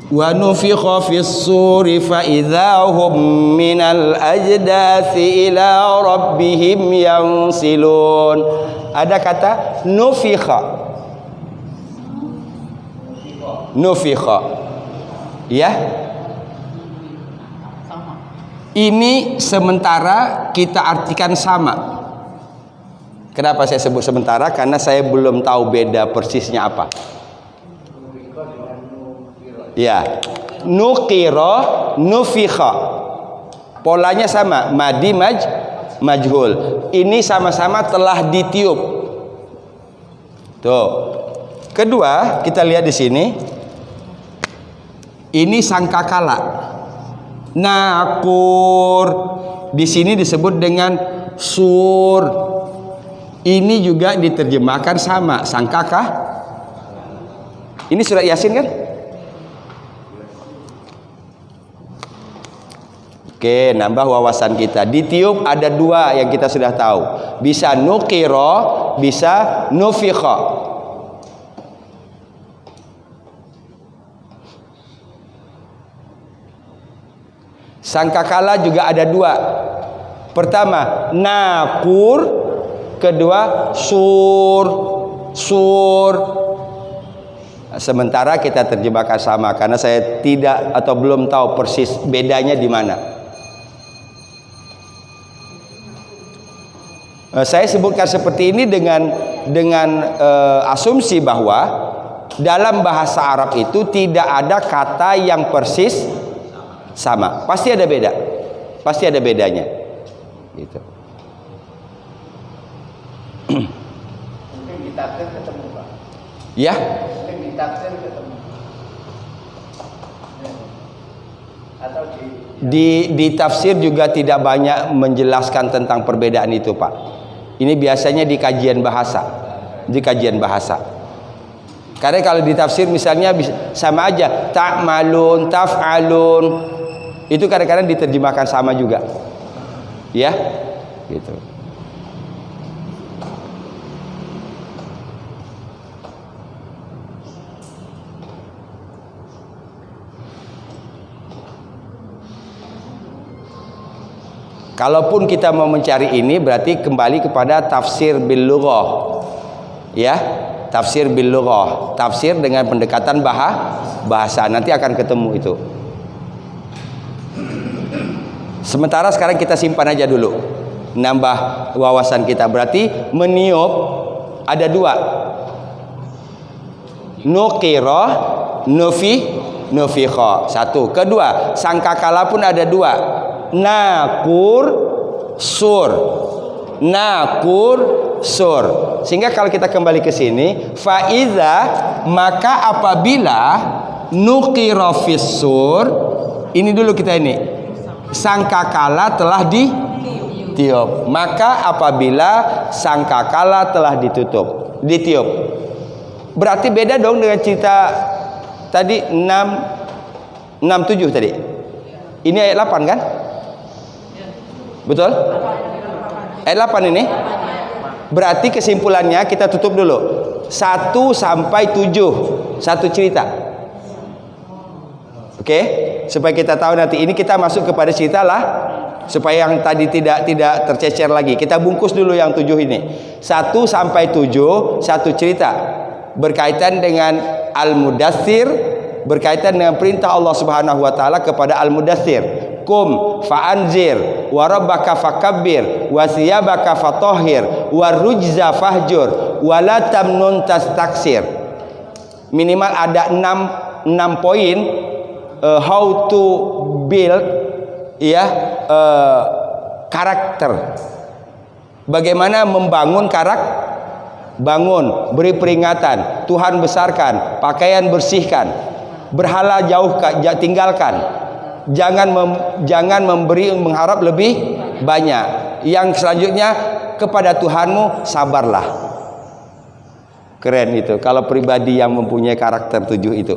Wa nufikha fis suri fa idzahum minal ajdathi ila rabbihim yansilun. Ada kata nufikha. Nufikha. Ya. Ini sementara kita artikan sama. Kenapa saya sebut sementara? Karena saya belum tahu beda persisnya apa. Ya, nuqira, nufikha. Polanya sama, madi majhul. Ini sama-sama telah ditiup. Tuh. Kedua, kita lihat di sini. Ini sangkakala. Nakur. Di sini disebut dengan sur. Ini juga diterjemahkan sama, sangkakah? Ini surat Yasin kan? Oke, nambah wawasan kita. Ditiup ada dua yang kita sudah tahu. Bisa nuqira, bisa nufikha. Sangkakala juga ada dua. Pertama, nakur. Kedua, sur. Sur. Sementara kita terjemahkan sama karena saya tidak atau belum tahu persis bedanya di mana. Saya sebutkan seperti ini dengan asumsi bahwa dalam bahasa Arab itu tidak ada kata yang persis sama. Pasti ada beda. Pasti ada bedanya. Gitu. Mungkin ditafsir ketemu, Pak. Ya. Mungkin ditafsir ketemu. Atau di tafsir juga tidak banyak menjelaskan tentang perbedaan itu, Pak. Ini biasanya di kajian bahasa. Di kajian bahasa. Karena kalau di tafsir misalnya sama aja, ta'malun, taf'alun. Itu kadang-kadang diterjemahkan sama juga. Ya? Gitu. Kalaupun kita mau mencari ini berarti kembali kepada tafsir bil lughah. Ya, tafsir bil lughah. Tafsir dengan pendekatan bahasa nanti akan ketemu itu. Sementara sekarang kita simpan aja dulu, nambah wawasan kita. Berarti meniup ada dua, nukiro, nufikho. Satu. Kedua, sangkakala pun ada dua, nakur, sur. Nakur, sur. Sehingga kalau kita kembali ke sini, faiza, maka apabila nukiro fissur, ini dulu kita ini, sangkakala telah ditiup. Maka apabila sangkakala telah ditiup. Berarti beda dong dengan cerita tadi 6, 7 tadi. Ini ayat 8 kan? Betul? Ayat 8 ini. Berarti kesimpulannya kita tutup dulu. 1 sampai 7. Satu cerita. Oke? Supaya kita tahu nanti ini kita masuk kepada cerita lah. Supaya yang tadi tidak tercecer lagi. Kita bungkus dulu yang 7 ini. 1 sampai 7 satu cerita. Berkaitan dengan Al-Mudaththir, berkaitan dengan perintah Allah Subhanahu wa taala kepada Al-Mudaththir. Kum fa'anzir wa rabbaka fakabbir wa thiyabaka fatahhir wa rujza fahjur wa la tamnun tastaksir. Minimal ada 6 poin how to build karakter. Bagaimana membangun bangun, beri peringatan, Tuhan besarkan, pakaian bersihkan, berhala tinggalkan. Jangan mengharap lebih banyak. Yang selanjutnya, kepada Tuhanmu sabarlah. Keren itu kalau pribadi yang mempunyai karakter 7 itu.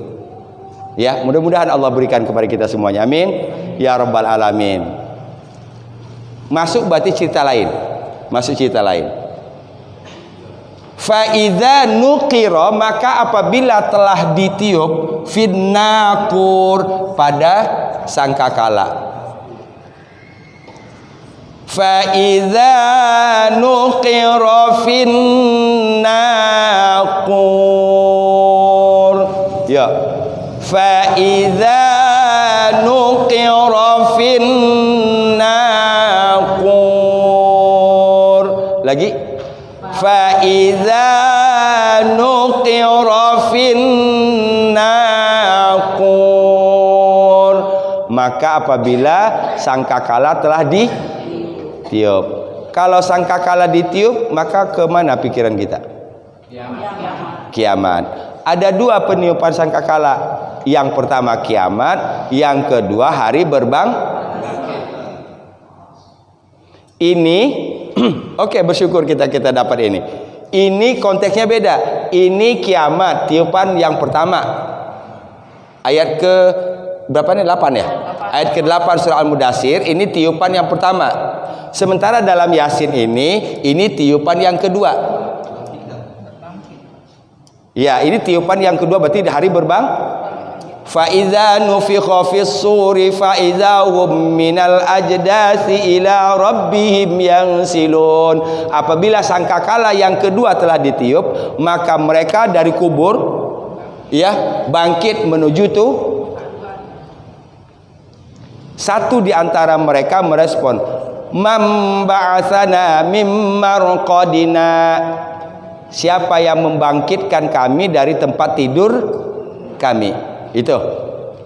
Ya, mudah-mudahan Allah berikan kepada kita semuanya. Amin ya rabbal alamin. Masuk berarti cerita lain. Faiza nukiro, maka apabila telah ditiup, finnakur, pada sangkakala. Faiza nukiro finnakur. Ya. Faiza nukiro finnakur. Lagi. Faiza nuqira finnakur, maka apabila sangkakala telah ditiup. Kalau sangkakala ditiup, maka kemana pikiran kita? Kiamat. Ada 2 peniupan sangkakala. Yang pertama kiamat, yang kedua hari ini. Oke, bersyukur kita dapat ini. Ini konteksnya beda. Ini kiamat, tiupan yang pertama. Ayat ke berapa nih? 8 ya? Ayat ke-8 surah Al-Mudaththir, ini tiupan yang pertama. Sementara dalam Yasin ini tiupan yang kedua. Ya, ini tiupan yang kedua, berarti di hari Faiza nufikha fis-suri faiza hum minal ajdasi ila rabbihim yansilun. Apabila sangkakala yang kedua telah ditiup, maka mereka dari kubur bangkit menuju satu di antara mereka merespon, "Man ba'atsana mim marqadina." Siapa yang membangkitkan kami dari tempat tidur kami? Itu.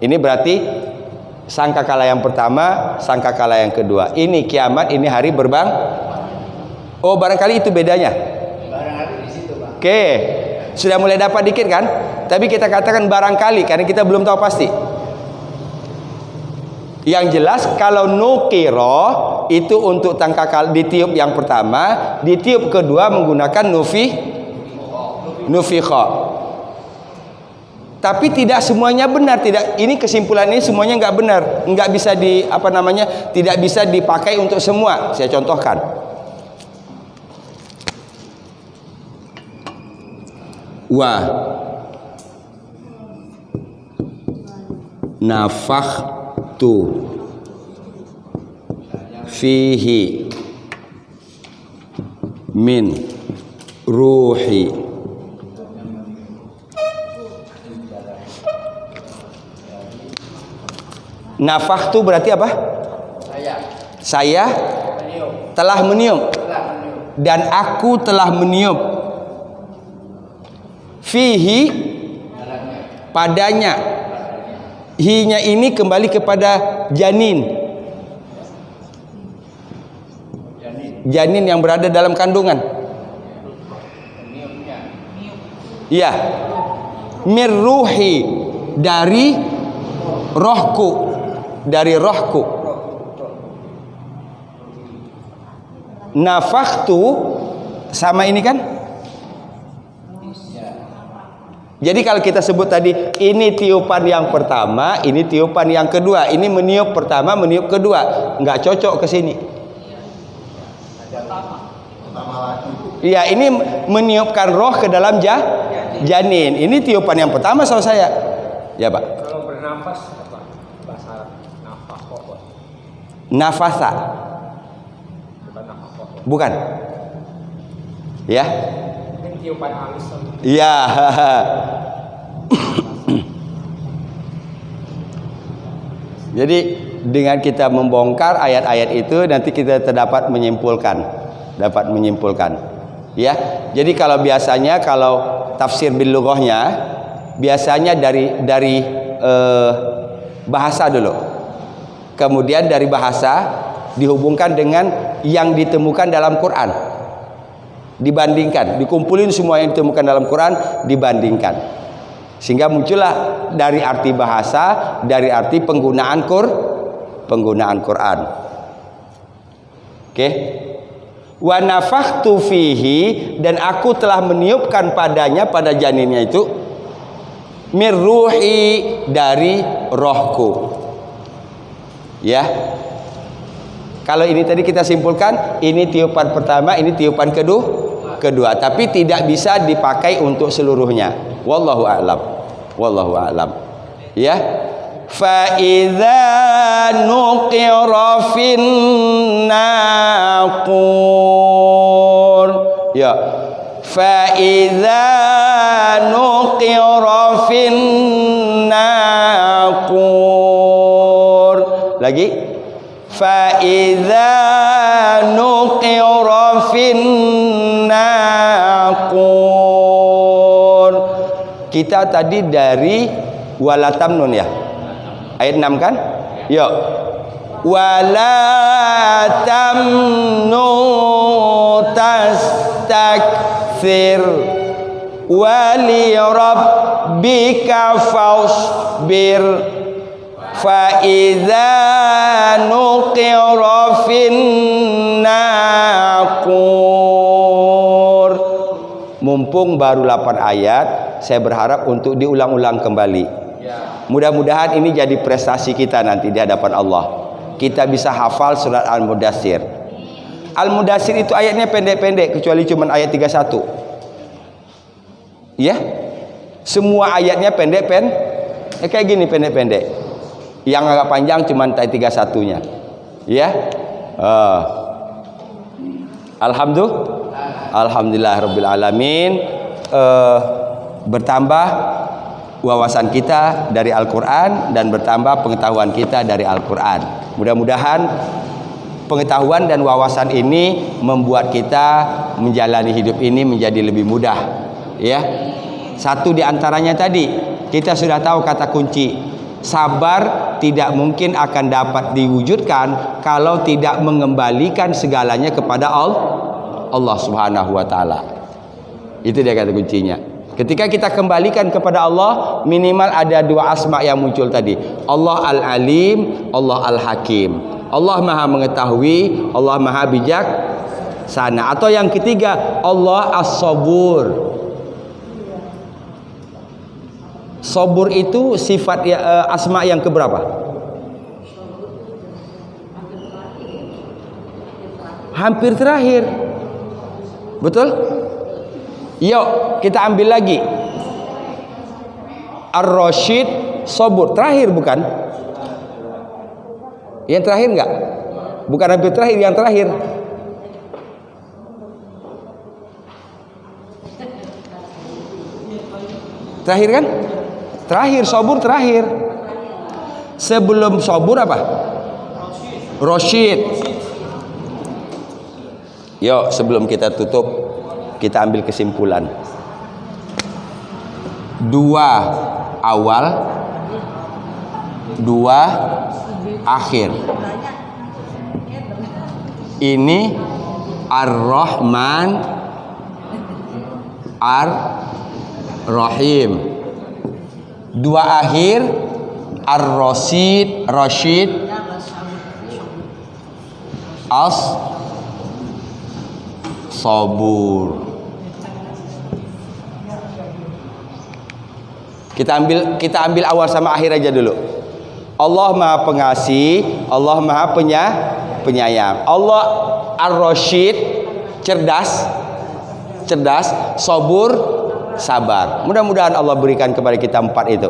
Ini berarti sangkakala yang pertama, sangkakala yang kedua. Ini kiamat, ini hari Oh, barangkali itu bedanya. Barangkali di situ, Pak. Oke. Sudah mulai dapat dikit kan? Tapi kita katakan barangkali karena kita belum tahu pasti. Yang jelas kalau nukiro itu untuk sangkakala ditiup yang pertama, ditiup kedua menggunakan nufikha. Tapi tidak semuanya benar, ini kesimpulan ini semuanya nggak benar, nggak bisa tidak bisa dipakai untuk semua. Saya contohkan. Wa nafakhtu fihi min ruhi. Nafakhtu berarti apa? Saya Meniup. telah meniup. Telah meniup. Dan aku telah meniup. Fihi, Dalamnya. padanya. Hi-nya ini kembali kepada janin. Janin yang berada dalam kandungan. Meniupnya. Iya. Mirruhi, dari rohku. Dari rohku. Nafakhtu sama ini kan? Jadi kalau kita sebut tadi ini tiupan yang pertama, ini tiupan yang kedua, ini meniup pertama, meniup kedua, nggak cocok ke sini. Iya, ini meniupkan roh ke dalam janin. Ini tiupan yang pertama sama saya. Ya, Pak. Kalau bernafas apa? Bahasa Arab nafas pokok. Nafasa. Bukan nafas pokok. Bukan. Ya. Ini tiupan halus. Iya. Jadi dengan kita membongkar ayat-ayat itu nanti kita dapat menyimpulkan. Ya. Jadi kalau biasanya kalau tafsir bil lughahnya biasanya dari bahasa dulu. Kemudian dari bahasa dihubungkan dengan yang ditemukan dalam Quran. Dibandingkan, dikumpulin semua yang ditemukan dalam Quran, dibandingkan. Sehingga muncullah dari arti bahasa, dari arti penggunaan Quran. Oke. Wa nafakhtu fihi, dan aku telah meniupkan padanya, pada janinnya itu, mirruhi, dari rohku. Ya. Kalau ini tadi kita simpulkan, ini tiupan pertama, ini tiupan kedua, tapi tidak bisa dipakai untuk seluruhnya. Wallahu a'lam. Ya. Fa idza nuqira fin naqur. Ya. Fa idza nuqira fin naqur. Lagi. Fa idza nuqira fin naqur. Kita tadi dari walatamnun ya. Ayat 6 kan? Yuk. Walatamnu tastakthir wali rabbika fasbir fa idza nuqira fin naqur. Mumpung baru 8 ayat, saya berharap untuk diulang-ulang kembali. Mudah-mudahan ini jadi prestasi kita nanti di hadapan Allah. Kita bisa hafal surat Al-Mudaththir. Al-Mudaththir itu ayatnya pendek-pendek, kecuali cuma ayat 31. Ya. Semua ayatnya pendek-pendek. Kayak gini pendek-pendek. Yang agak panjang cuma ayat 31-nya. Ya. Alhamdulillah rabbil alamin. Bertambah wawasan kita dari Al-Quran dan bertambah pengetahuan kita dari Al-Quran. Mudah-mudahan pengetahuan dan wawasan ini membuat kita menjalani hidup ini menjadi lebih mudah. Ya, satu di antaranya tadi kita sudah tahu kata kunci. Sabar tidak mungkin akan dapat diwujudkan kalau tidak mengembalikan segalanya kepada Allah Subhanahu wa taala. Itu dia kata kuncinya. Ketika kita kembalikan kepada Allah, minimal ada 2 asma yang muncul tadi. Allah Al-Alim, Allah Al-Hakim. Allah Maha mengetahui, Allah Maha bijaksana. Atau yang ketiga, Allah As-Sabur. Sabur itu sifat asma yang keberapa? Hampir terakhir. Betul? Yuk kita ambil lagi. Ar-Rasyid, Sabur, terakhir bukan? Yang terakhir enggak? Bukan hampir terakhir, yang terakhir. Terakhir kan? Terakhir, Sabur terakhir. Sebelum Sabur apa? Rasyid. Yuk, sebelum kita tutup, kita ambil kesimpulan. 2 awal, 2 akhir. Ini Ar-Rahman, Ar-Rahim. 2 akhir Ar-Rasyid, Rasyid, As-Sabur. Kita ambil awal sama akhir aja dulu. Allah Maha Pengasih, Allah Maha Penyayang. Allah Ar-Rasyid, cerdas, sabur, sabar. Mudah-mudahan Allah berikan kepada kita 4 itu.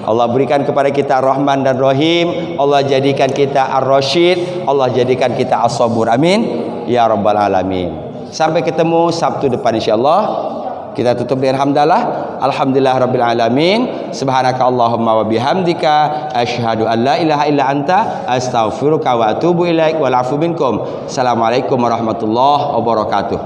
Allah berikan kepada kita Rahman dan Rahim. Allah jadikan kita Ar-Rasyid. Allah jadikan kita As-Sabur. Amin ya rabbal alamin. Sampai ketemu Sabtu depan insyaallah. Kita tutup dengan hamdalah. Alhamdulillah rabbil alamin. Subhanaka Allahumma wa bihamdika asyhadu an la ilaha illa anta astaghfiruka wa atubu ilaik wal afu minkum. Assalamualaikum warahmatullahi wabarakatuh.